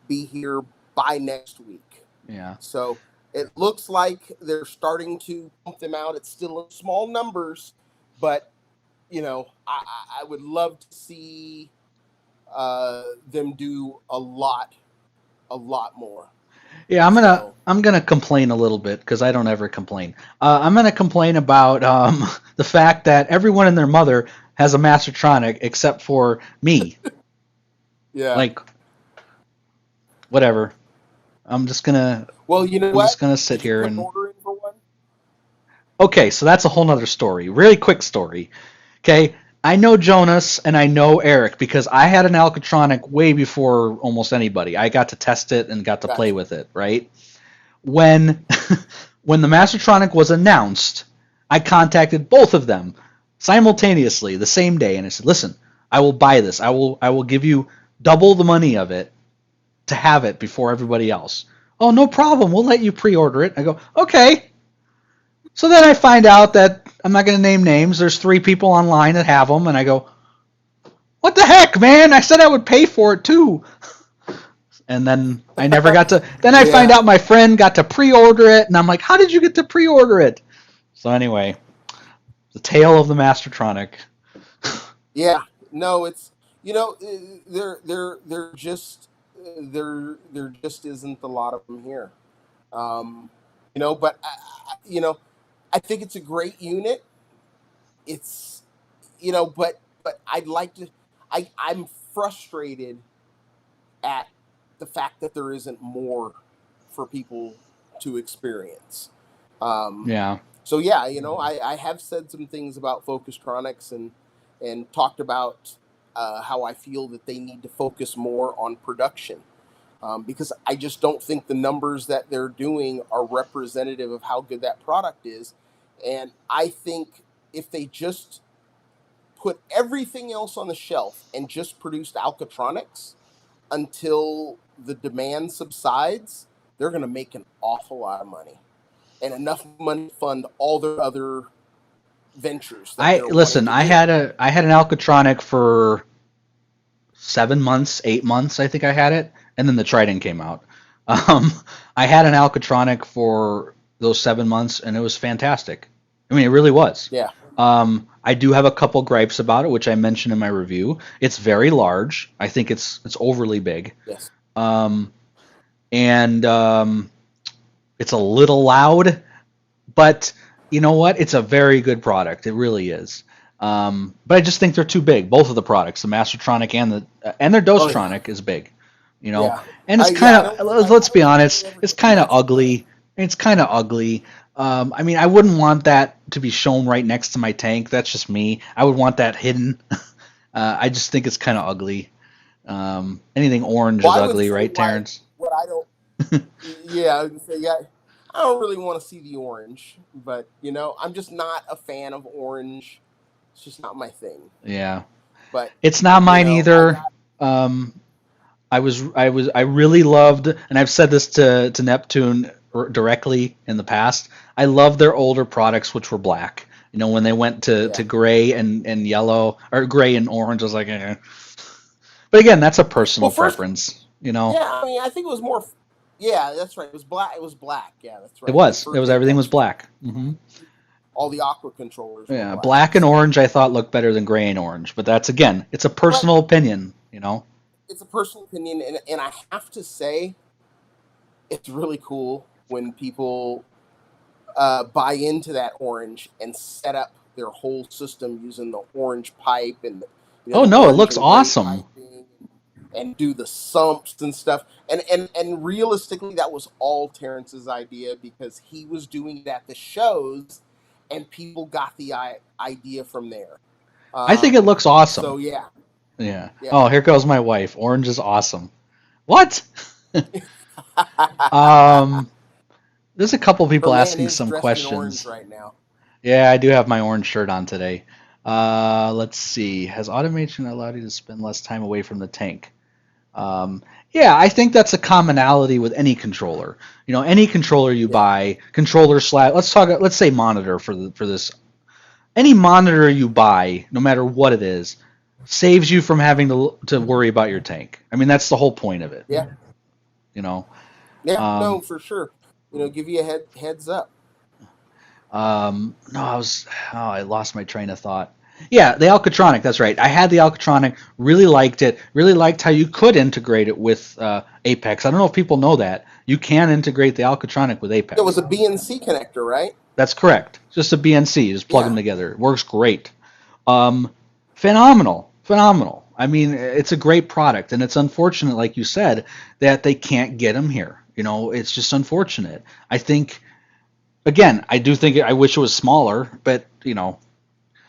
here by next week. Yeah. So it looks like they're starting to pump them out. It's still in small numbers, but I would love to see them do a lot more. Yeah, I'm gonna complain a little bit because I don't ever complain. I'm gonna complain about the fact that everyone and their mother has a Mastertronic except for me. Yeah. Like, whatever. I'm just gonna. Well, I'm just gonna sit here and. Order in for one? Okay, so that's a whole nother story. Really quick story. Okay, I know Jonas and I know Eric because I had an Alcatronic way before almost anybody. I got to test it and got to play with it, right? When the Mastertronic was announced, I contacted both of them simultaneously the same day and I said, "Listen, I will buy this. I will give you double the money of it to have it before everybody else." "Oh, no problem. We'll let you pre-order it." I go, "Okay." So then I find out that, I'm not going to name names, there's 3 people online that have them, and I go, "What the heck, man? I said I would pay for it too." And then I never got to, then I find out my friend got to pre-order it, and I'm like, "How did you get to pre-order it?" So anyway, the tale of the Mastertronic. Yeah, no, it's, there just isn't a lot of them here. But I think it's a great unit. It's, but I'd like to. I'm frustrated at the fact that there isn't more for people to experience. Yeah. So yeah, I have said some things about Focustronics and talked about how I feel that they need to focus more on production. Because I just don't think the numbers that they're doing are representative of how good that product is. And I think if they just put everything else on the shelf and just produced Alcatronics until the demand subsides, they're going to make an awful lot of money and enough money to fund all their other ventures. I had an Alcatronic for 7 months, 8 months, I think I had it, and then the Trident came out. I had an Alcatronic for those 7 months, and it was fantastic. I mean, it really was. Yeah. I do have a couple gripes about it, which I mentioned in my review. It's very large. I think it's overly big. Yes. It's a little loud, but you know what? It's a very good product. It really is. But I just think they're too big. Both of the products, the Mastertronic and their Dosetronic is big. And it's kind of, let's be honest, it's kind of ugly. It's kind of ugly. I mean, I wouldn't want that to be shown right next to my tank. That's just me. I would want that hidden. I just think it's kind of ugly. Anything orange is ugly, right, Terrence? What I don't. Yeah, I would say, I don't really want to see the orange, but I'm just not a fan of orange. It's just not my thing. Yeah, but it's not mine either. I really loved, and I've said this to Neptune directly in the past. I love their older products, which were black. When they went to gray and yellow, or gray and orange, I was like, eh. But again, that's a personal preference. Yeah, I mean, I think it was more. Yeah, that's right. It was black. It was black. Yeah, that's right. It was. Everything was black. Mm-hmm. All the aqua controllers. Yeah, black and orange I thought looked better than gray and orange, but that's, again, it's a personal opinion. it's a personal opinion, and I have to say, it's really cool when people buy into that orange and set up their whole system using the orange pipe and Oh the no, it orange looks and gray awesome. piping and do the sumps and stuff. And realistically, that was all Terrence's idea because he was doing it at the shows, and people got the idea from there. I think it looks awesome. So yeah, Yeah. yeah. Oh, here goes my wife. Orange is awesome. What? um, there's a couple Her people man asking is some dressed in orange questions. right now. Yeah, I do have my orange shirt on today. Let's see. Has automation allowed you to spend less time away from the tank? Yeah, I think that's a commonality with any controller. Any controller you Yeah. buy, controller slash. Let's say monitor for this. Any monitor you buy, no matter what it is, saves you from having to worry about your tank. I mean, that's the whole point of it. Yeah. You know. Yeah. No, Um, for sure. Give you a heads up. no, I lost my train of thought. Yeah, the Alcatronic. That's right. I had the Alcatronic. Really liked it. Really liked how you could integrate it with Apex. I don't know if people know that you can integrate the Alcatronic with It was Apex. a BNC connector, right? That's correct. Just a BNC. You just plug them Yeah. together. It works great. Um, phenomenal. Phenomenal. I mean, it's a great product, and it's unfortunate, like you said, that they can't get them here. It's just unfortunate. I think, again, I do think I wish it was smaller, but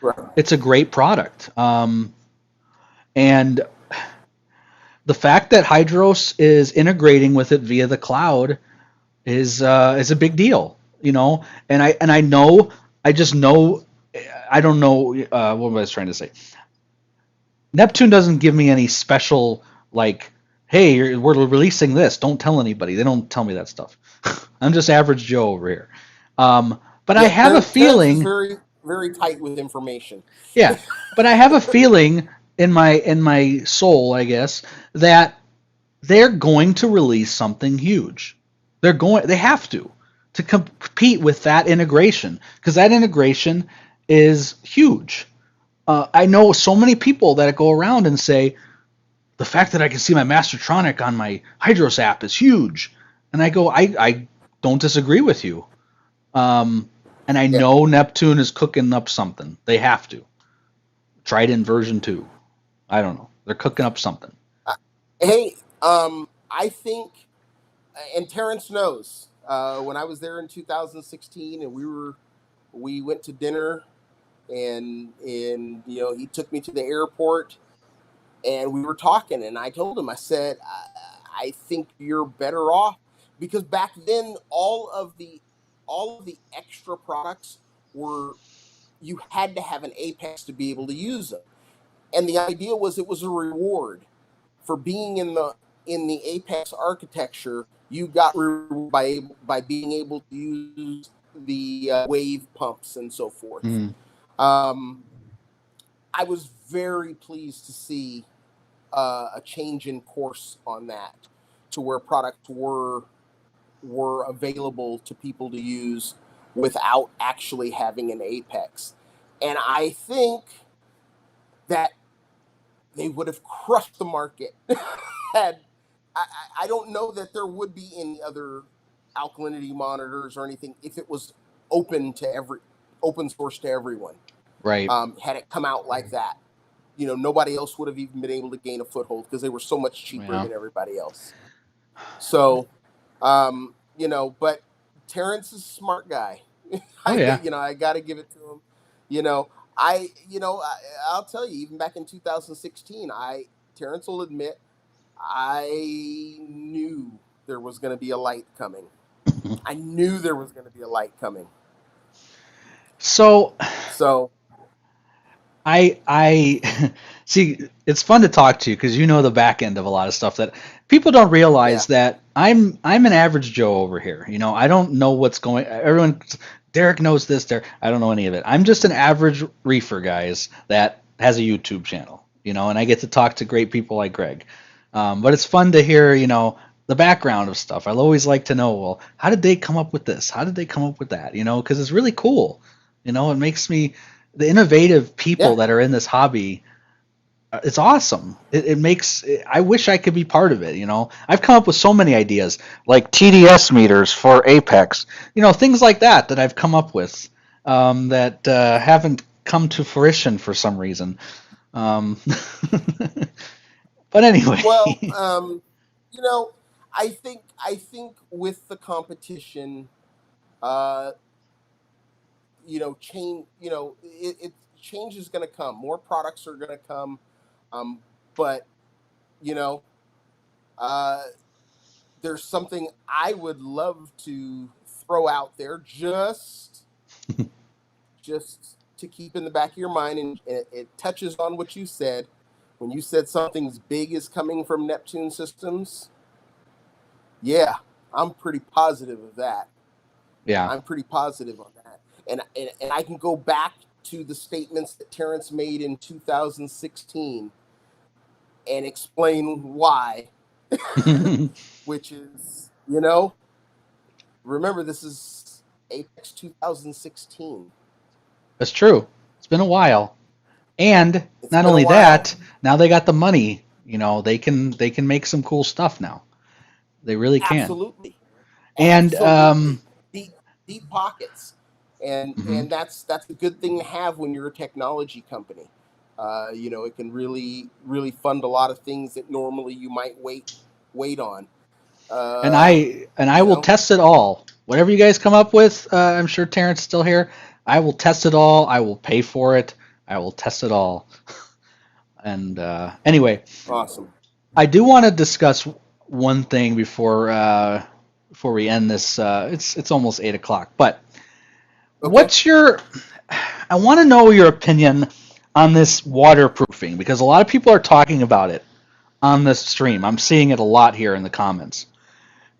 Right. it's a great product. And the fact that Hydros is integrating with it via the cloud is a big deal. And I know, I just know, I don't know what was I trying to say. Neptune doesn't give me any special, like, hey, we're releasing this. Don't tell anybody. They don't tell me that stuff. I'm just average Joe over here. But I Yeah. have a Terrence is feeling, very, very tight with information. yeah. But I have a feeling in my soul, I guess, that they're going to release something huge. They have to compete with that integration because that integration is huge. I know so many people that go around and say the fact that I can see my Mastertronic on my Hydros app is huge, and I go, I don't disagree with you. And I Yeah. know Neptune is cooking up something. They have to. Trident version 2. I don't know. They're cooking up something. Hey, I think, and Terrence knows. When I was there in 2016, and we went to dinner, and he took me to the airport, and we were talking, and I told him, I said, I think you're better off because back then all of the extra products were you had to have an Apex to be able to use them, and the idea was it was a reward for being in the Apex architecture. You got rewarded by being able to use the wave pumps and so forth. Mm. Um, I was very pleased to see a change in course on that, to where products were available to people to use without actually having an Apex, and I think that they would have crushed the market had I don't know that there would be any other alkalinity monitors or anything if it was open source to everyone. Right. Had it come out like that, nobody else would have even been able to gain a foothold because they were so much cheaper Yeah. than everybody else. So, but Terrence is a smart guy. Oh yeah. I got to give it to him. You know, I'll tell you, even back in 2016, Terrence will admit, I knew there was going to be a light coming. I knew there was going to be a light coming. So So I see. It's fun to talk to you because you know the back end of a lot of stuff that people don't yeah, realize. That I'm an average Joe over here. I don't know what's going. Everyone, Derek knows this. I don't know any of it. I'm just an average reefer, guys, that has a YouTube channel. And I get to talk to great people like Greg. But it's fun to hear, the background of stuff. I'll always like to know, well, how did they come up with this? How did they come up with that? Because it's really cool. It makes me, the innovative people yeah, that are in this hobby, It's awesome. It makes. I wish I could be part of it. I've come up with so many ideas, like TDS meters for Apex. Things like that I've come up with that haven't come to fruition for some reason. Um, but anyway. Well, you know, I think with the competition, uh, change, change is going to come. More products are going to come, but you know, uh, there's something I would love to throw out there, just to keep in the back of your mind, and it touches on what you said when you said something's big is coming from Neptune systems. Yeah, I'm pretty positive of that. Yeah. I'm pretty positive on that. And I can go back to the statements that Terrence made in 2016 and explain why, which is, remember, this is Apex 2016. That's true. It's been a while. And It's not been a only while. that, now they got the money. They can make some cool stuff now. They really can. Absolutely. And Absolutely. Deep, deep pockets. And mhm. that's a good thing to have when you're a technology company. It can really, really fund a lot of things that normally you might wait on. and Uh, I you will know, test it all. Whatever you guys come up with, I'm sure Terrence is still here. I will test it all. I will pay for it. I will test it all. And anyway, awesome. I do want to discuss one thing before we end this. It's almost 8 o'clock, but Okay. what's your? I want to know your opinion on this waterproofing because a lot of people are talking about it on this stream. I'm seeing it a lot here in the comments,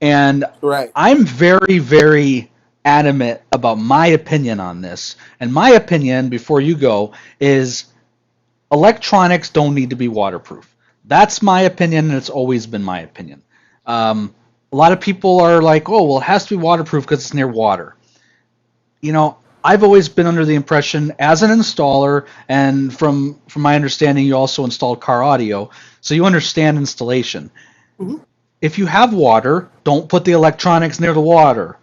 and Right. I'm very, very adamant about my opinion on this. And my opinion, before you go, is electronics don't need to be waterproof. That's my opinion, and it's always been my opinion. A lot of people are like, "Oh, well, it has to be waterproof because it's near water." I've always been under the impression, as an installer, and from my understanding, you also installed car audio, so you understand installation. Hmm. If you have water, don't put the electronics near the water.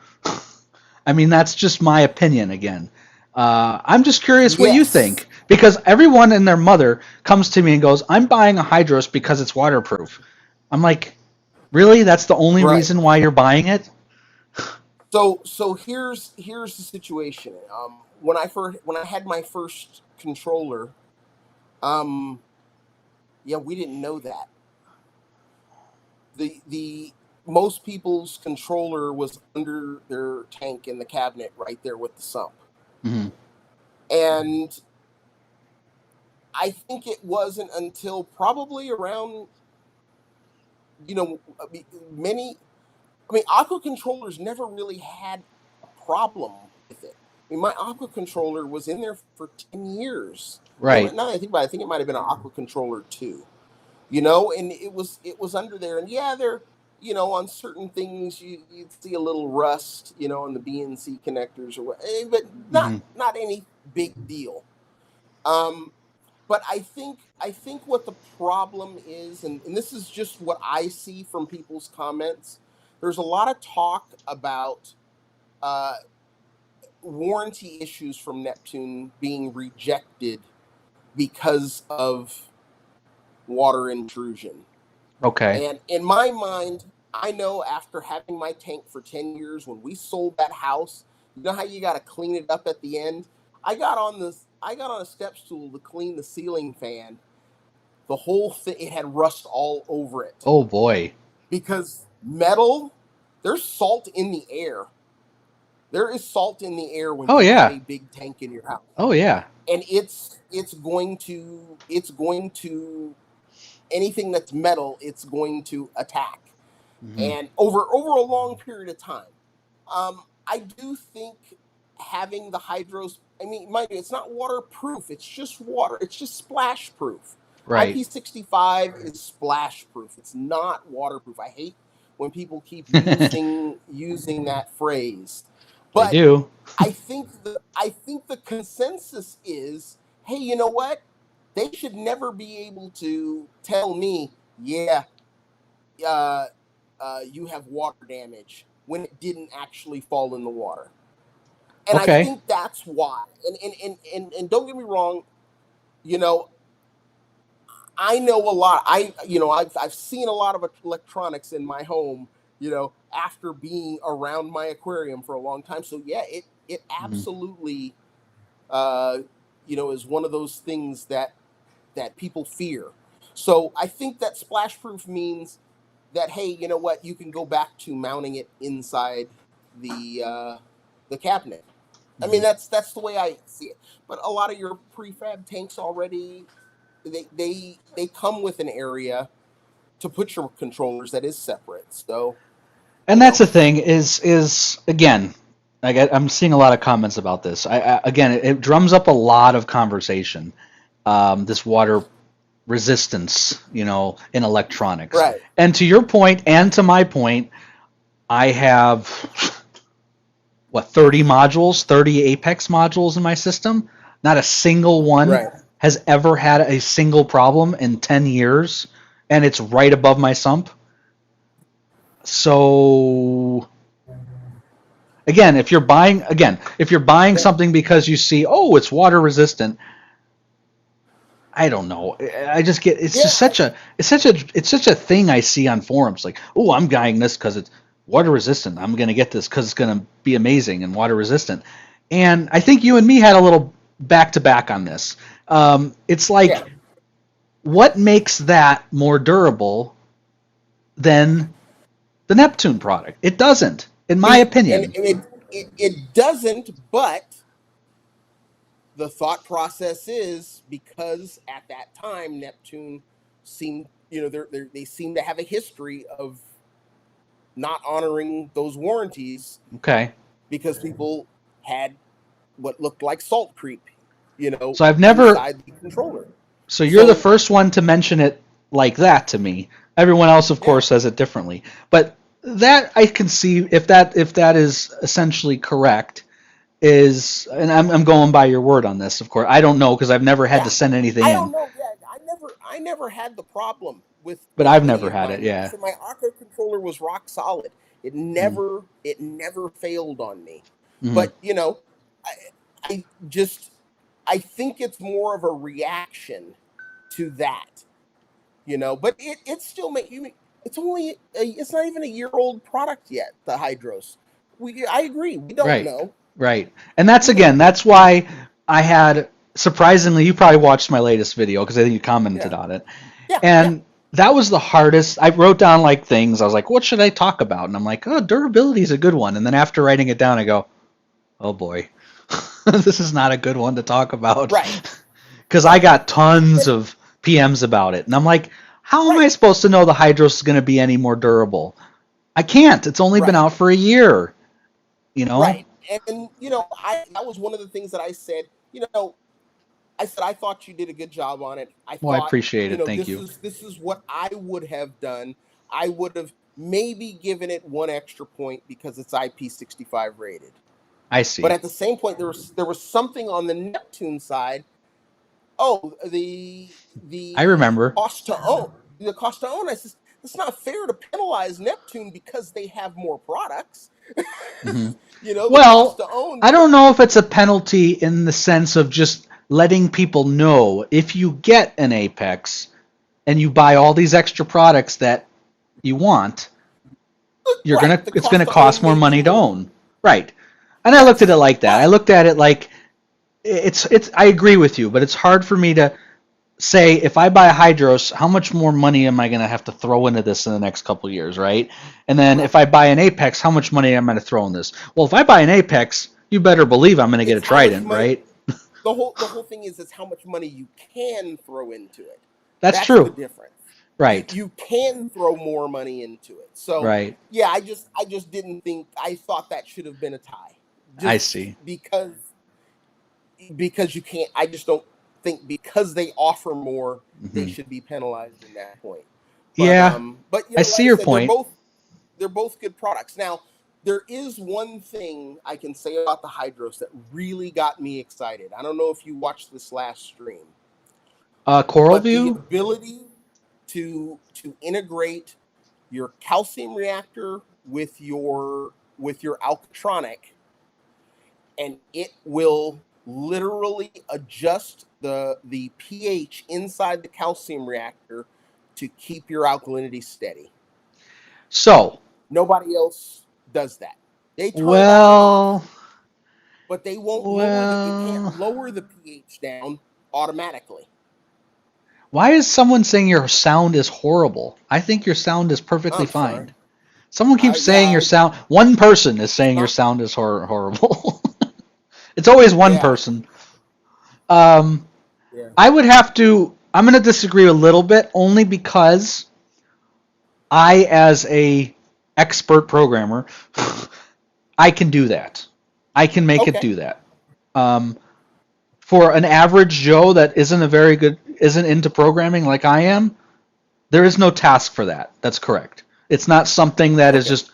I mean, that's just my opinion again. I'm just curious what you Yes. think because everyone and their mother comes to me and goes, "I'm buying a Hydros because it's waterproof." I'm like, "Really? That's the only Right. reason why you're buying it?" So here's the situation. When I had my first controller, um, yeah, we didn't know that. The most people's controller was under their tank in the cabinet right there with the sump. Mm-hmm. And I think it wasn't until probably around, many, Aqua controllers never really had a problem with it. My Aqua controller was in there for 10 years. Right. Now that I think about it, I think it might have been an Aqua controller too. And it was under there, and yeah, there, on certain things you'd see a little rust, on the BNC connectors or what, but Mm-hmm. not any big deal. Um, but I think what the problem is, and this is just what I see from people's comments. There's a lot of talk about uh, warranty issues from Neptune being rejected because of water intrusion. Okay. And in my mind, I know after having my tank for 10 years, when we sold that house, you know how you got to clean it up at the end? I got on a step stool to clean the ceiling fan. The whole thing, it had rust all over it Oh boy. because metal, there's salt in the air. There is salt in the air when Oh you have yeah. a big tank in your house. Oh yeah. And it's going to anything that's metal, it's going to attack. Mm-hmm. And over a long period of time. I do think having the hydros, mind you, it's not waterproof. It's just water. It's just splash proof. Right. IP65 is splash proof. It's not waterproof. I hate when people keep They using that phrase, but do. I think the consensus is, hey, you know what? they should never be able to tell me, yeah, you have water damage when it didn't actually fall in the water. And I Okay. think that's why. And don't get me wrong, you know, I know a lot. I've seen a lot of electronics in my home, after being around my aquarium for a long time. So yeah, it Mm-hmm. absolutely is one of those things that people fear. So I think that splash proof means that, hey, you know what, you can go back to mounting it inside the cabinet. I Mm-hmm. mean, that's the way I see it. But a lot of your prefab tanks already, they come with an area to put your controllers that is separate. So, And that's the thing is again, I'm seeing a lot of comments about this. Again, it drums up a lot of conversation. This water resistance, in electronics. right, And to your point, and to my point, I have 30 modules, 30 Apex modules in my system. Not a single one right, has ever had a single problem in 10 years, and it's right above my sump. So again, if you're buying yeah, something because you see, oh, it's water resistant, I don't know. I just get it's yeah, just such a thing I see on forums like, oh, I'm buying this because it's water resistant. I'm gonna get this because it's gonna be amazing and water resistant. And I think you and me had a little back to back on this. It's yeah. like, what makes that more durable than the Neptune product? It doesn't, in my And opinion. it doesn't, but the thought process is because at that time Neptune seemed, they seem to have a history of not honoring those warranties Okay. because people had what looked like salt creep, So I've never inside the controller. So you're the So first one to mention it like that to me. Everyone else, of yeah, course, says it differently. But that I can see if that is essentially correct. And I'm going by your word on this, of course. I don't know because I've never had to yeah. send anything I in, don't know. Yeah, I never had the problem with but I've any never of had it. mine. Like I Yeah. said, my Aqua controller was rock solid. It Mm-hmm. never failed on me. Mm-hmm. But I I just I think it's more of a reaction to that. But it still make you. It's not even a year old product yet. The Hydros. I agree. We don't Right. know. Right. And that's We don't again, know. that's why I had surprisingly, you probably watched my latest video because I think you commented Yeah. on it. Yeah. Yeah. And that was the hardest. I wrote down like things. I was like, what should I talk about? And I'm like, oh, durability is a good one. And then after writing it down, I go, oh boy, this is not a good one to talk about. Right. Because I Right. got tons of PMs about it. And I'm like, how am I Right. supposed to know the Hydros is going to be any more durable? I can't. It's only been Right. out for a year, you know? Right. And I that was one of the things that I said. I said I thought you did a good job on it. I Well, I thought, appreciate it. Thank this you. is what I would have done. I would have maybe given it one extra point because it's IP65 rated. I But see. at the same point, there was something on the Neptune side. Oh, I the remember. cost to own. The cost to own. I says it's not fair to penalize Neptune because they have more products. Hmm. The cost Well, to own. I don't know if it's a penalty in the sense of just letting people know if you get an Apex and you buy all these extra products that you want, Right. The it's cost gonna to cost own more may be money to more. own. Right. And I looked at it Yes, like that. I but looked at it like it's I agree with you, but it's hard for me to say if I buy a Hydros, how much more money am I going to have to throw into this in the next couple of years, right? And then if right. I buy an Apex, how much money am I going to throw in this? Well, if I buy an Apex, you better believe I'm going to get a It's how much Trident, money. right? The whole thing is it's how much money you can throw into it. That's That's the true. difference. You Right. you can throw more money into it. So Right. yeah, I just didn't think. I thought that should have been a tie, I just see. because you can't. I just don't think because they offer more, they Hmm. should be penalized in that point. But Yeah, I see like I your said, point. they're both good products. Now, there is one thing I can say about the Hydros that really got me excited. I don't know if you watched this last stream. Coral but the View? ability to integrate your calcium reactor with your alkatronic, and it will literally adjust the pH inside the calcium reactor to keep your alkalinity steady. So, Nobody else does that. They turn it on and off, well, but they won't lower the. It can't well, lower the pH down automatically. why is someone saying your sound is horrible? I think your sound is perfectly I'm sorry. fine. Someone keeps saying Yeah, your sound. One person is it's saying your not. sound is horrible. It's always one Yeah, person. Um, yeah. I would have to. I'm going to disagree a little bit, only because I, as a expert programmer, I can do that. I can make it Okay. do that. Um, for an average Joe that isn't into programming like I am, there is no task for that. That's correct. It's not something that is Okay. just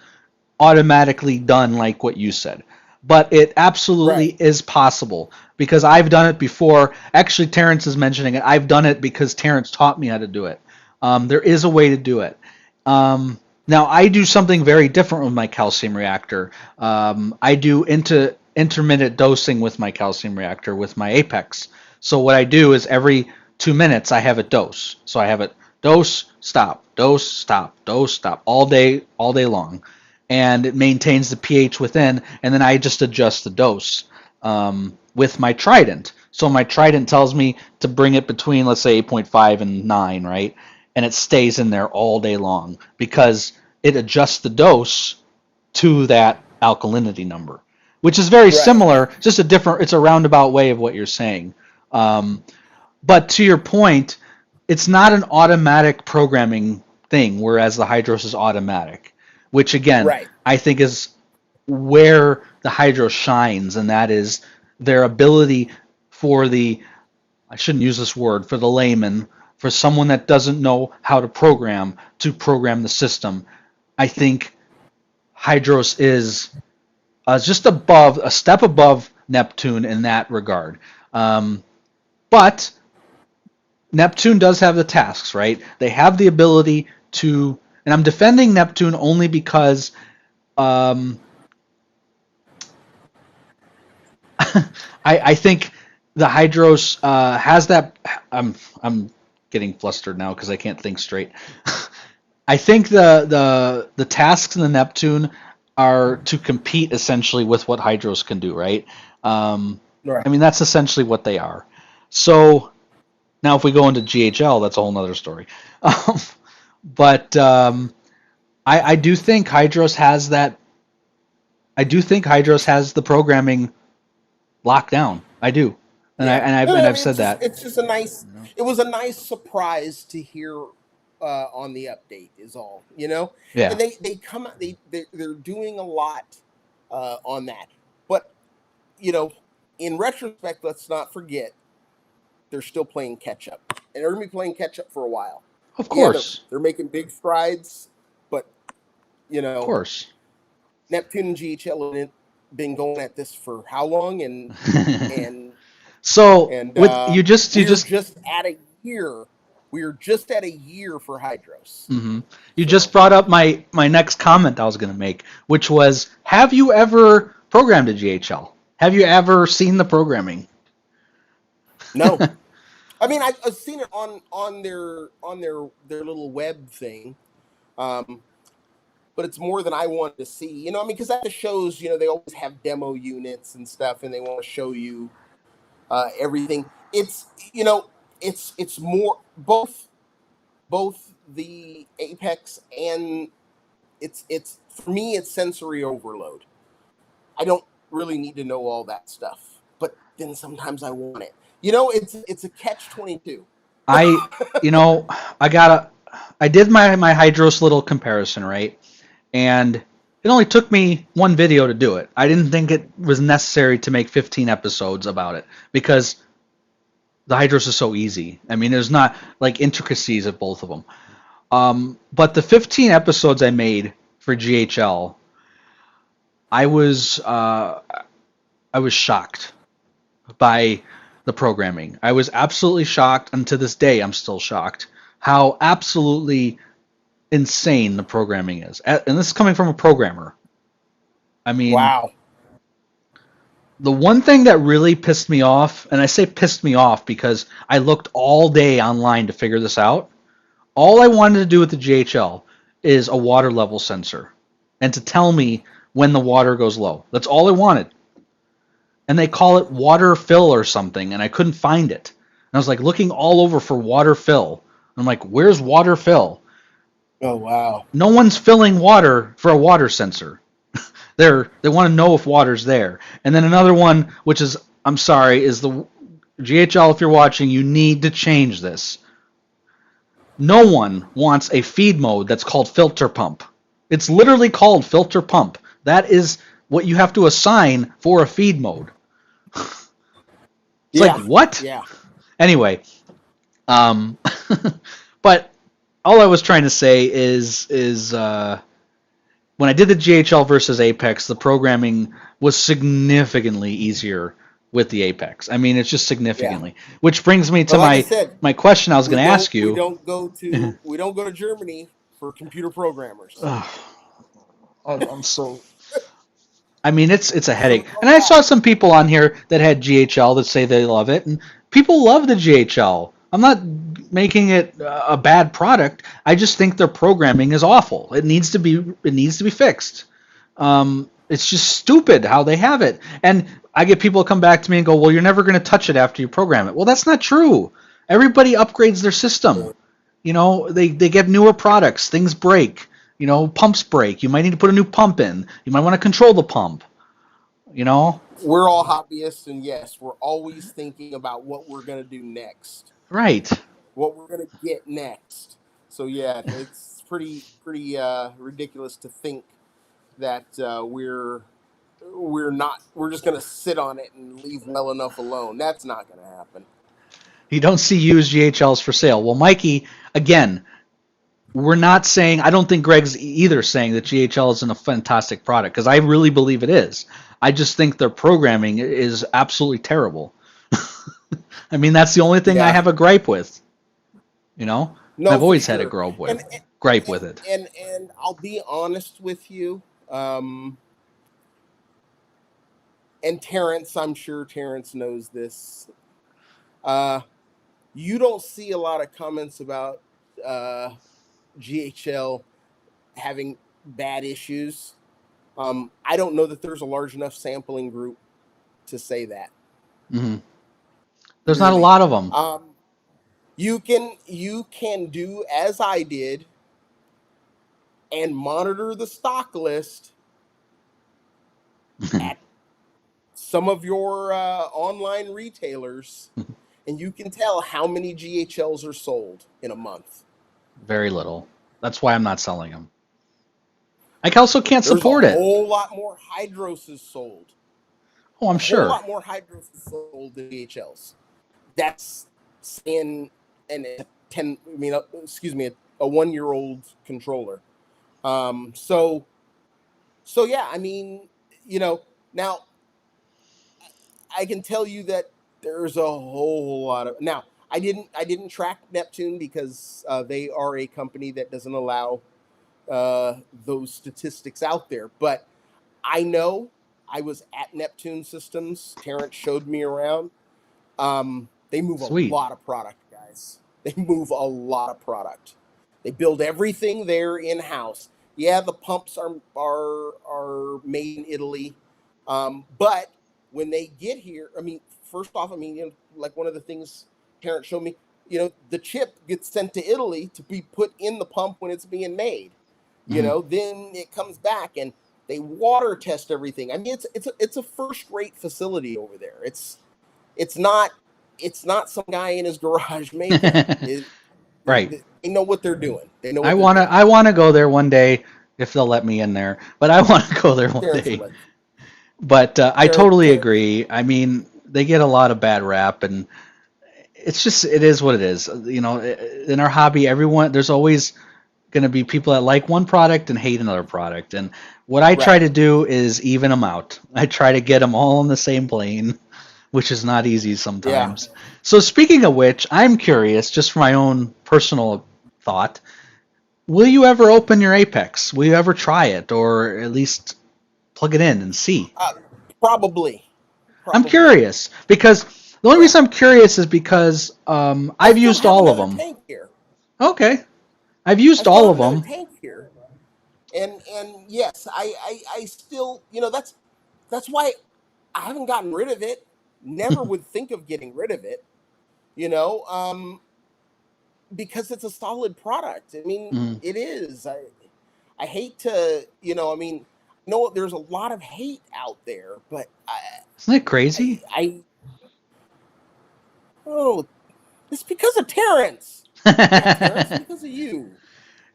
automatically done like what you said. But it absolutely Right. is possible because I've done it before. Actually, Terrence is mentioning it. I've done it because Terrence taught me how to do it. There is a way to do it. Now, I do something very different with my calcium reactor. I do intermittent dosing with my calcium reactor with my Apex. So what I do is every 2 minutes I have it dose. So I have it dose, stop, dose, stop all day long, and it maintains the pH within, and then I just adjust the dose with my Trident. So my Trident tells me to bring it between, let's say, 8.5 and 9, right? And it stays in there all day long because it adjusts the dose to that alkalinity number, which is very Right. similar, just it's a roundabout way of what you're saying. Um, but to your point, it's not an automatic programming thing, whereas the Hydros is automatic, which again, Right. I think is where the Hydro shines, and that is their ability for I shouldn't use this word, for the layman, for someone that doesn't know how to program the system. I think Hydros is just a step above Neptune in that regard. But Neptune does have the tasks, right? They have the ability to, and I'm defending Neptune only because um, I think the Hydros has that. I'm getting flustered now because I can't think straight. I think the tasks in the Neptune are to compete essentially with what Hydros can do, right? Right. I mean that's essentially what they are. So now if we go into GHL, that's a whole nother story. Um, but I do think Hydros has that. I do think Hydros has the programming locked down. I do, and Yeah. I've said that. It's just a nice. You know? It was a nice surprise to hear on the update. Is all, you know. Yeah. And they come out. They're doing a lot on that. But you know, in retrospect, let's not forget they're still playing catch up, and they're gonna be playing catch up for a while. Of Yeah, course. they're making big strides, but you Of know, course. Neptune and GHL have been going at this for how long, and So with we're just at a year. We're just at a year for Hydros. mhm. You just So brought up my next comment I was going to make, which was, have you ever programmed a GHL? Have you ever seen the programming? no, I mean I've seen it on their little web thing, um, but it's more than I want to see. You know, I mean, because at the shows, you know, they always have demo units and stuff, and they want to show you everything. It's you know, it's more both the Apex and it's for me it's sensory overload. I don't really need to know all that stuff, but then sometimes I want it. You know, it's a catch 22. I, you know, I did my Hydros little comparison, right? And it only took me one video to do it. I didn't think it was necessary to make 15 episodes about it because the Hydros is so easy. I mean, there's not like intricacies of both of them. But the 15 episodes I made for GHL, I was uh, I was shocked by. the programming. I was absolutely shocked, and to this day, I'm still shocked how absolutely insane the programming is. And this is coming from a programmer. I mean, Wow. the one thing that really pissed me off, and I say pissed me off because I looked all day online to figure this out. All I wanted to do with the GHL is a water level sensor and to tell me when the water goes low. That's all I wanted. And they call it water fill or something, and I couldn't find it. And I was like looking all over for water fill. I'm like, where's water fill? Oh, wow. No one's filling water for a water sensor. They want to know if water's there. And then another one, which is, I'm sorry, is the GHL. If you're watching, you need to change this. No one wants a feed mode that's called filter pump. It's literally called filter pump. That is what you have to assign for a feed mode. It's like, what? Yeah. Anyway, but all I was trying to say is when I did the GHL versus Apex, the programming was significantly easier with the Apex. I mean, it's just significantly. Yeah. Which brings me to my question I was going to ask you. We don't go to Germany for computer programmers. I'm so. I mean, it's a headache. And I saw some people on here that had GHL that say they love it, and people love the GHL. I'm not making it a bad product. I just think their programming is awful. It needs to be fixed. It's just stupid how they have it. And I get people come back to me and go, well, you're never going to touch it after you program it. Well, that's not true. Everybody upgrades their system. You know, they get newer products. Things break. You know, pumps break. You might need to put a new pump in. You might want to control the pump. You know? We're all hobbyists, and yes, we're always thinking about what we're going to do next. Right. What we're going to get next. So, yeah, it's pretty ridiculous to think that we're just going to sit on it and leave well enough alone. That's not going to happen. You don't see used GHLs for sale. Well, Mikey, again, we're not saying, I don't think Greg's either saying that GHL isn't a fantastic product, because I really believe it is. I just think their programming is absolutely terrible. I mean, that's the only thing I have a gripe with. You know? No, I've always had a gripe with it. And I'll be honest with you, and Terrence, I'm sure Terrence knows this. You don't see a lot of comments about GHL having bad issues. I don't know that there's a large enough sampling group to say that. Mm-hmm. There's not a lot of them. You can do as I did and monitor the stock list at some of your online retailers, and you can tell how many GHLs are sold in a month. Very little. That's why I'm not selling them. I also can't support it. There's a whole lot more Hydroses sold. Oh, I'm sure. A whole lot more Hydroses sold than GHLs. That's saying a 1-year-old controller. So yeah, I mean, you know, now I can tell you that there's a whole lot of. Now, I didn't track Neptune because they are a company that doesn't allow those statistics out there. But I know I was at Neptune Systems. Terrence showed me around. They move a lot of product, guys. They move a lot of product. They build everything there in-house. Yeah, the pumps are made in Italy. But when they get here, I mean, first off, I mean, you know, like one of the things Terrence showed me, you know, the chip gets sent to Italy to be put in the pump when it's being made. You know, then it comes back and they water test everything. I mean, it's a first-rate facility over there. It's not some guy in his garage making it. Right. They know what they're doing. They know. I wanna go there one day if they'll let me in there. But I want to go there one day. But I totally agree. I mean, they get a lot of bad rap, and it is what it is. You know, in our hobby, there's always going to be people that like one product and hate another product. And what I try to do is even them out. I try to get them all on the same plane. which is not easy Yeah. sometimes. So speaking of which, I'm curious, just for my own personal thought, will you ever open your Apex? Will you ever try it, or at least plug it in and see? Probably. I'm Probably. curious because the only Yeah. reason I'm curious is because I I've still used have all of another them. tank here. Okay, I've I used still all have of another them. tank here. And yes, I still, that's why I haven't gotten rid of it. Never would think of getting rid of it, you know, because it's a solid product. I mean, Mm. it is. I hate to, no, there's a lot of hate out there, but Isn't it crazy? I oh, it's because of Terrence. Yeah, Terrence, because of you.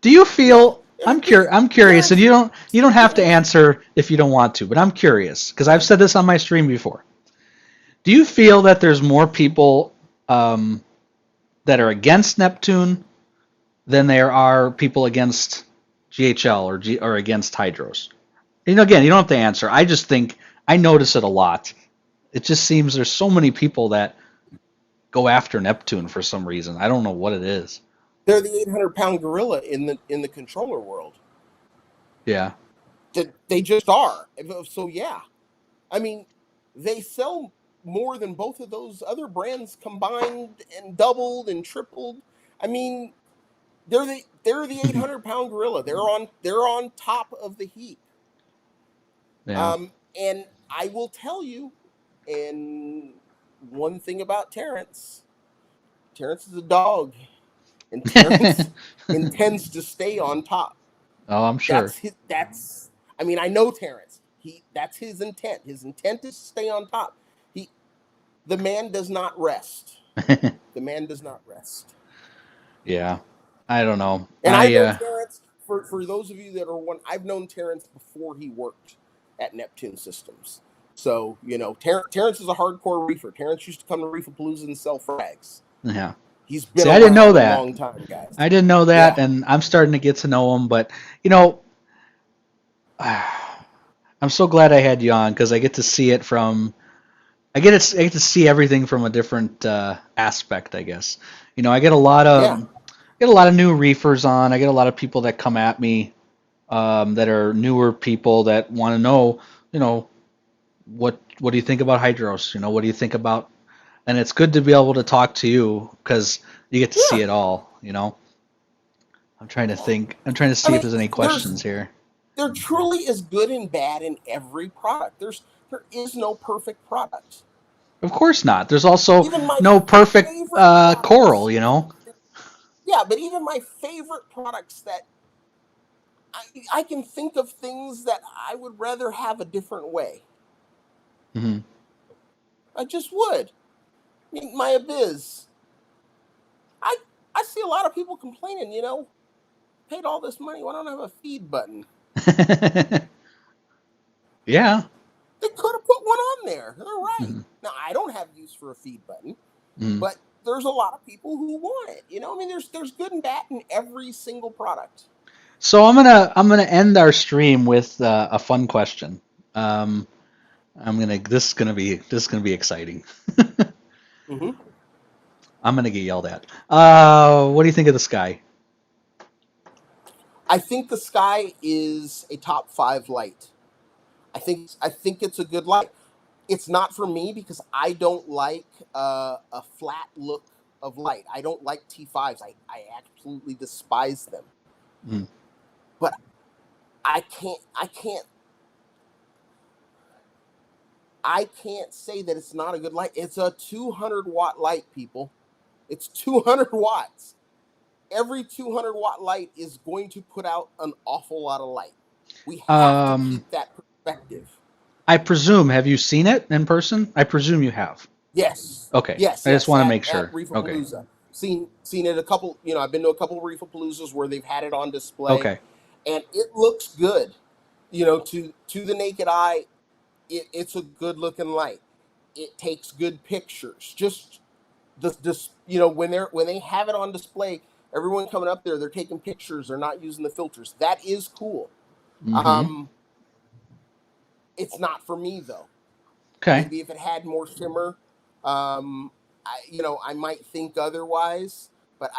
Do you Yeah, feel? I'm curious, and Terrence. you don't have to Terrence. answer if you don't want to, but I'm curious because I've said this on my stream before. Do you feel that there's more people um, that are against Neptune than there are people against GHL or against Hydros? Again, you don't have to answer. I just think I notice it a lot. It just seems there's so many people that go after Neptune for some reason. I don't know what it is. They're the 800-pound gorilla in the controller world. Yeah. They just are. So yeah, I mean, they sell more than both of those other brands combined and doubled and tripled. I mean, they're the 800-pound gorilla. They're on top of the heap. Yeah. And I will tell you, and one thing about Terrence is a dog, and Terrence intends to stay on top. Oh, I'm sure. That's his. That's. I mean, I know Terrence. That's his intent. His intent is to stay on top. He. The man does not rest. The man does not rest. Yeah. I don't know. And I've known Terrence for those of you that are one. I've known Terrence before he worked at Neptune Systems. So Terrence is a hardcore reefer. Terrence used to come to Reefapalooza and sell frags. Yeah. He's been See, I didn't know around a that. long time, guys. I didn't know that, Yeah. and I'm starting to get to know him. But you know, I'm so glad I had you on because I get to see it from. I get to see everything from a different aspect. I guess. I Yeah. get a lot of new reefers on. I get a lot of people that come at me that are newer people that want to know. What do you think about hydros? What do you think about? And it's good to be able to talk to you because you get to see Yeah. it all. I'm trying to think. I'm trying to I see if mean, there's any questions here. there truly is good and bad in every product. There is no perfect product. Of course not. There's also Even my no perfect favorite coral. products. Yeah, but even my favorite products that I can think of things that I would rather have a different way. Hmm. I just would. I mean, my Abyss. I I see a lot of people complaining. Paid all this money. Why don't I have a feed button? Yeah. They could have put one on there. They're right. Hmm. Now I don't have use for a feed button, Hmm. but there's a lot of people who want it. I mean, there's good and bad in every single product. So I'm gonna end our stream with a fun question. Um, this is gonna be exciting. Hmm. I'm gonna get yelled at. What do you think of the sky? I think the sky is a top 5 light. I think it's a good light. It's not for me because I don't like a flat look of light. I don't like T5s. I absolutely despise them. Mm. But I can't say that it's not a good light. It's a 200-watt light, people. It's 200 watts. Every 200-watt light is going to put out an awful lot of light. We have to Um, keep that perspective. I presume. Have you seen it in person? I presume you have. Yes, Okay. yes, I just yes. want to At make at sure. Okay. Reefapalooza, seen it a couple. I've been to a couple of Reefapaloozas where they've had it on display, Okay. and it looks good. To the naked eye, it's a good looking light. It takes good pictures. Just this when they have it on display, everyone coming up there, they're taking pictures. They're not using the filters. That is cool. Mm-hmm. Um, it's not for me though. Okay. Maybe if it had more shimmer, I might think otherwise, but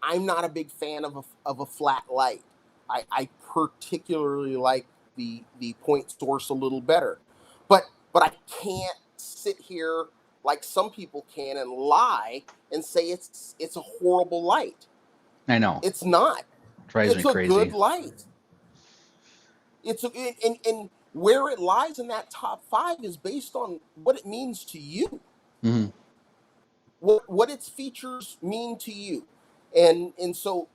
I'm not a big fan of a flat light. I particularly like the point source a little better, but I can't sit here like some people can and lie and say it's a horrible light. I know. It's not. Drives me It's a good crazy. light. And where it lies in that top five is based on what it means to you, Hmm. what its features mean to you, and so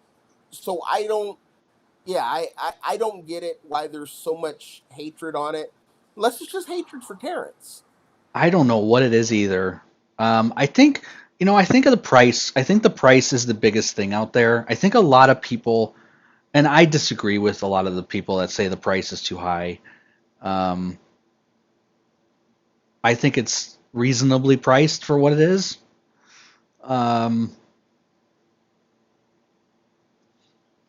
I don't, I don't get it why there's so much hatred on it, unless it's just hatred for Terrence. I don't know what it is either. I think, I think of the price. I think the price is the biggest thing out there. I think a lot of people, and I disagree with a lot of the people that say the price is too high. Um, I think it's reasonably priced for what it is. Um,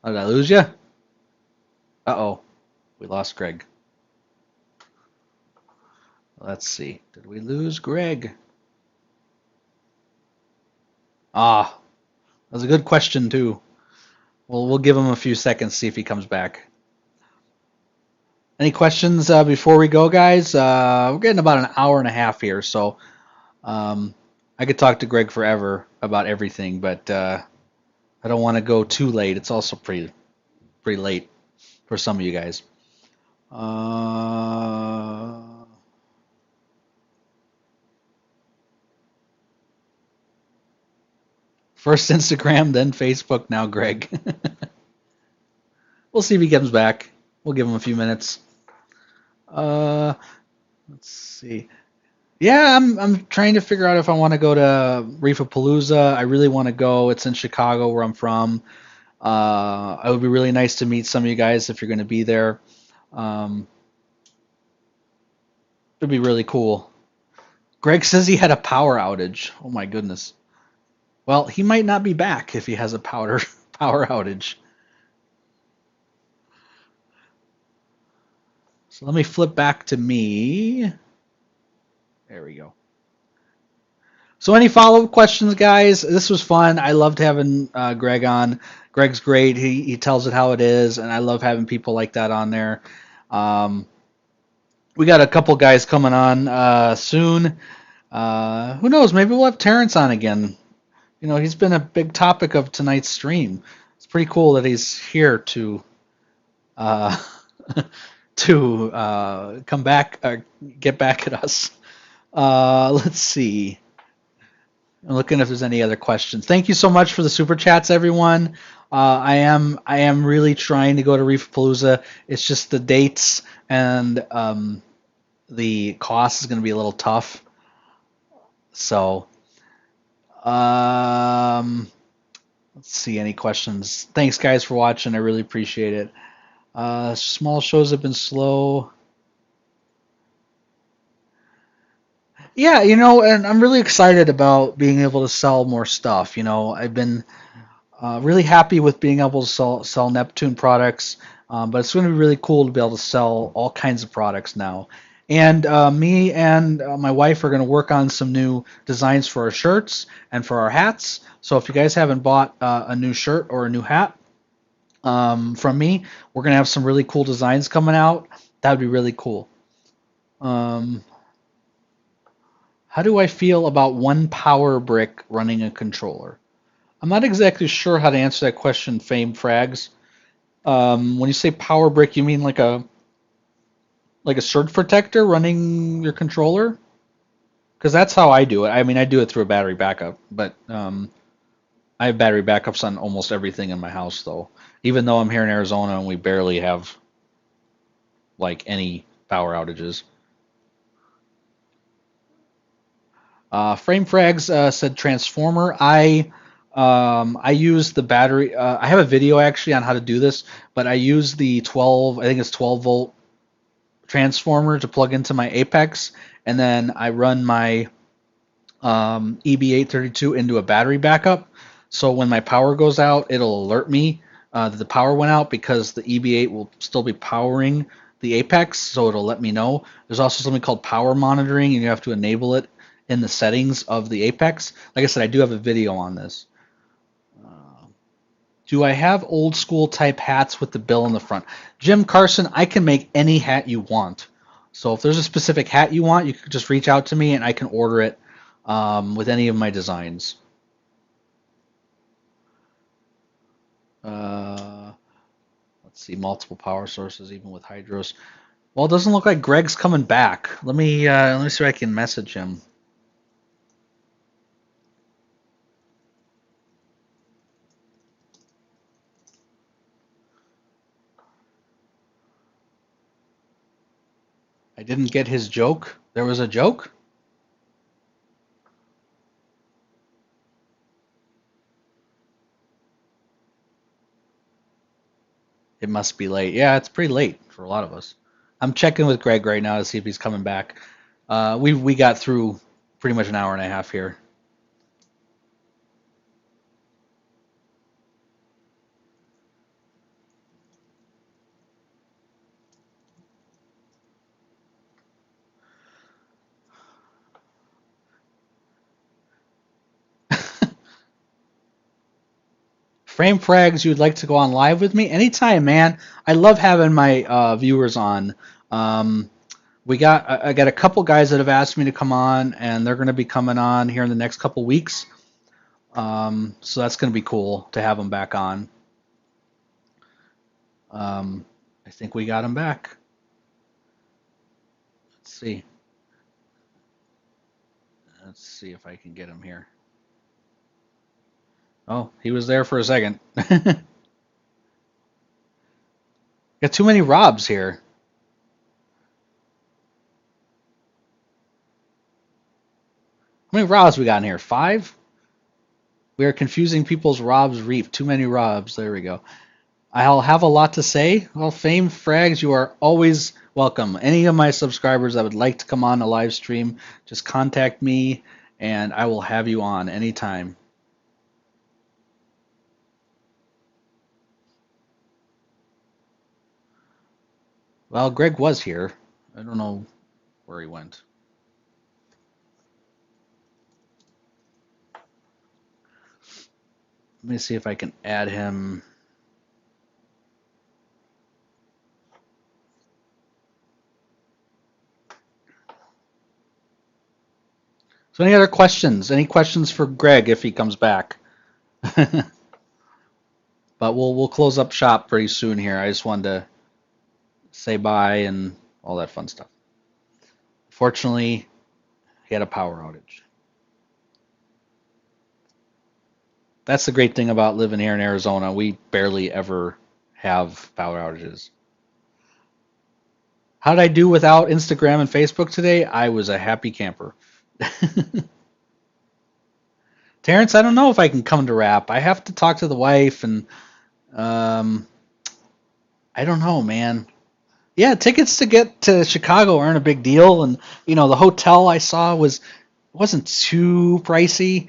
did I lose you? Uh-oh, we lost Greg. Let's see. Did we lose Greg? Ah, that was a good question too. Well, we'll give him a few seconds, see if he comes back. Any questions before we go, guys? We're getting about an hour and a half here, so I could talk to Greg forever about everything, but I don't want to go too late. It's also pretty late for some of you guys. First Instagram, then Facebook, now Greg. We'll see if he comes back. We'll give him a few minutes. Let's see. Yeah, I'm trying to figure out if I want to go to Reefapalooza. I really want to go. It's in Chicago, where I'm from. It would be really nice to meet some of you guys if you're going to be there. It'd be really cool. Greg says he had a power outage. Oh my goodness. Well, he might not be back if he has a power outage. So let me flip back to me. There we go. So any follow-up questions, guys? This was fun. I loved having Greg on. Greg's great. He tells it how it is, and I love having people like that on there. We got a couple guys coming on soon. Who knows? Maybe we'll have Terrence on again. He's been a big topic of tonight's stream. It's pretty cool that he's here to uh, to come back, get back at us. Let's see. I'm looking if there's any other questions. Thank you so much for the super chats, everyone. I am really trying to go to Reefapalooza. It's just the dates and the cost is going to be a little tough. So, let's see any questions. Thanks, guys, for watching. I really appreciate it. Small shows have been slow. Yeah, and I'm really excited about being able to sell more stuff. I've been really happy with being able to sell Neptune products, but it's going to be really cool to be able to sell all kinds of products now. And me and my wife are going to work on some new designs for our shirts and for our hats. So if you guys haven't bought a new shirt or a new hat from me, we're going to have some really cool designs coming out. That would be really cool. How do I feel about one power brick running a controller? I'm not exactly sure how to answer that question, Fame Frags. When you say power brick, you mean like a surge protector running your controller? Because that's how I do it. I mean, I do it through a battery backup, but I have battery backups on almost everything in my house, though. Even though I'm here in Arizona and we barely have like any power outages. Frame Frags said transformer. I use the battery. I have a video actually on how to do this, but I use the 12. I think it's 12 volt transformer to plug into my Apex, and then I run my EB832 into a battery backup. So when my power goes out, it'll alert me that the power went out because the EB8 will still be powering the Apex, so it'll let me know. There's also something called power monitoring, and you have to enable it in the settings of the Apex. Like I said, I do have a video on this. Do I have old school type hats with the bill in the front? Jim Carson, I can make any hat you want. So if there's a specific hat you want, you can just reach out to me and I can order it with any of my designs. Let's see, multiple power sources, even with hydros. Well, it doesn't look like Greg's coming back. Let me see if I can message him. I didn't get his joke. There was a joke? It must be late. Yeah, it's pretty late for a lot of us. I'm checking with Greg right now to see if he's coming back. We got through pretty much an hour and a half here. Frame Frags, you would like to go on live with me? Anytime, man. I love having my viewers on. I got a couple guys that have asked me to come on, and they're going to be coming on here in the next couple weeks. So that's going to be cool to have them back on. I think we got him back. Let's see. Let's see if I can get him here. Oh, he was there for a second. Got too many Robs here. How many Robs we got in here? 5? We are confusing people's Robs Reef. Too many Robs. There we go. I'll have a lot to say. Well, Fame Frags, you are always welcome. Any of my subscribers that would like to come on a live stream, just contact me and I will have you on anytime. Well, Greg was here. I don't know where he went. Let me see if I can add him. So any other questions? Any questions for Greg if he comes back? But we'll close up shop pretty soon here. I just wanted to say bye and all that fun stuff. Fortunately, he had a power outage. That's the great thing about living here in Arizona. We barely ever have power outages. How did I do without Instagram and Facebook today? I was a happy camper. Terrence, I don't know if I can come to rap. I have to talk to the wife, and I don't know, man. Yeah, tickets to get to Chicago aren't a big deal, and the hotel I saw wasn't too pricey.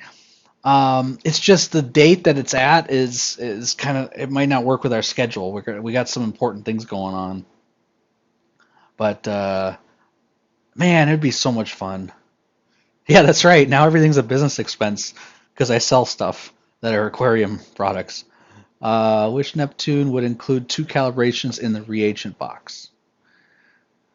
It's just the date that it's at is kind of, it might not work with our schedule. We got some important things going on, but man, it'd be so much fun. Yeah, that's right. Now everything's a business expense because I sell stuff that are aquarium products. Which Neptune would include 2 calibrations in the reagent box?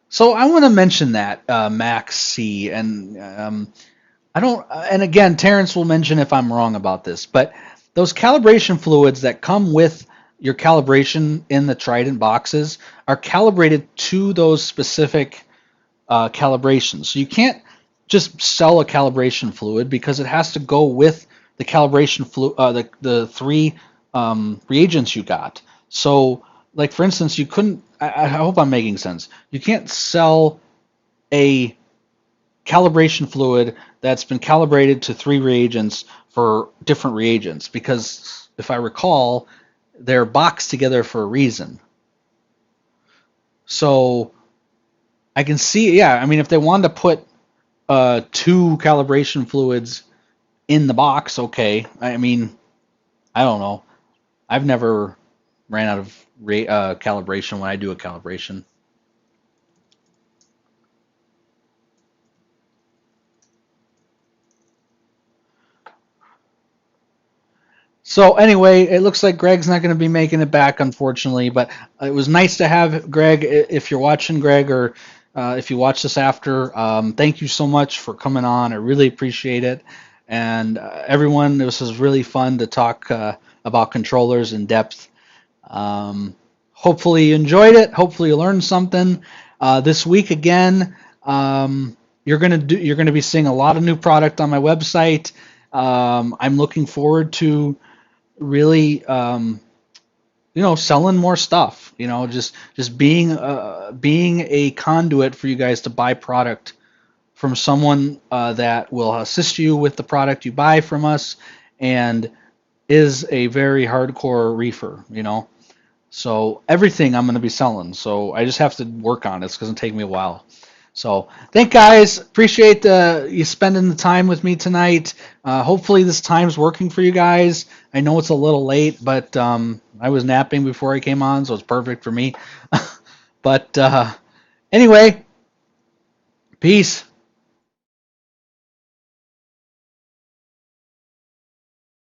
So I want to mention that Max C, and I don't. And again, Terrence will mention if I'm wrong about this, but those calibration fluids that come with your calibration in the Trident boxes are calibrated to those specific calibrations. So you can't just sell a calibration fluid because it has to go with the calibration fluid, the 3 reagents you got. So, like for instance, you couldn't. I hope I'm making sense. You can't sell a calibration fluid that's been calibrated to 3 reagents for different reagents because, if I recall, they're boxed together for a reason. So I can see, yeah. I mean, if they wanted to put 2 calibration fluids in the box, okay. I mean, I don't know. I've never ran out of calibration when I do a calibration. So anyway, it looks like Greg's not going to be making it back, unfortunately. But it was nice to have Greg. If you're watching, Greg, or if you watch this after, thank you so much for coming on. I really appreciate it. And everyone, this was really fun to talk about controllers in depth. Hopefully you enjoyed it. Hopefully you learned something. This week again, you're gonna be seeing a lot of new product on my website. I'm looking forward to really selling more stuff. Just being a conduit for you guys to buy product from someone that will assist you with the product you buy from us and is a very hardcore reefer. So everything I'm going to be selling. So I just have to work on it. It's going to take me a while. So thank guys. Appreciate you spending the time with me tonight. Hopefully this time's working for you guys. I know it's a little late, but I was napping before I came on, so it's perfect for me. But anyway, peace.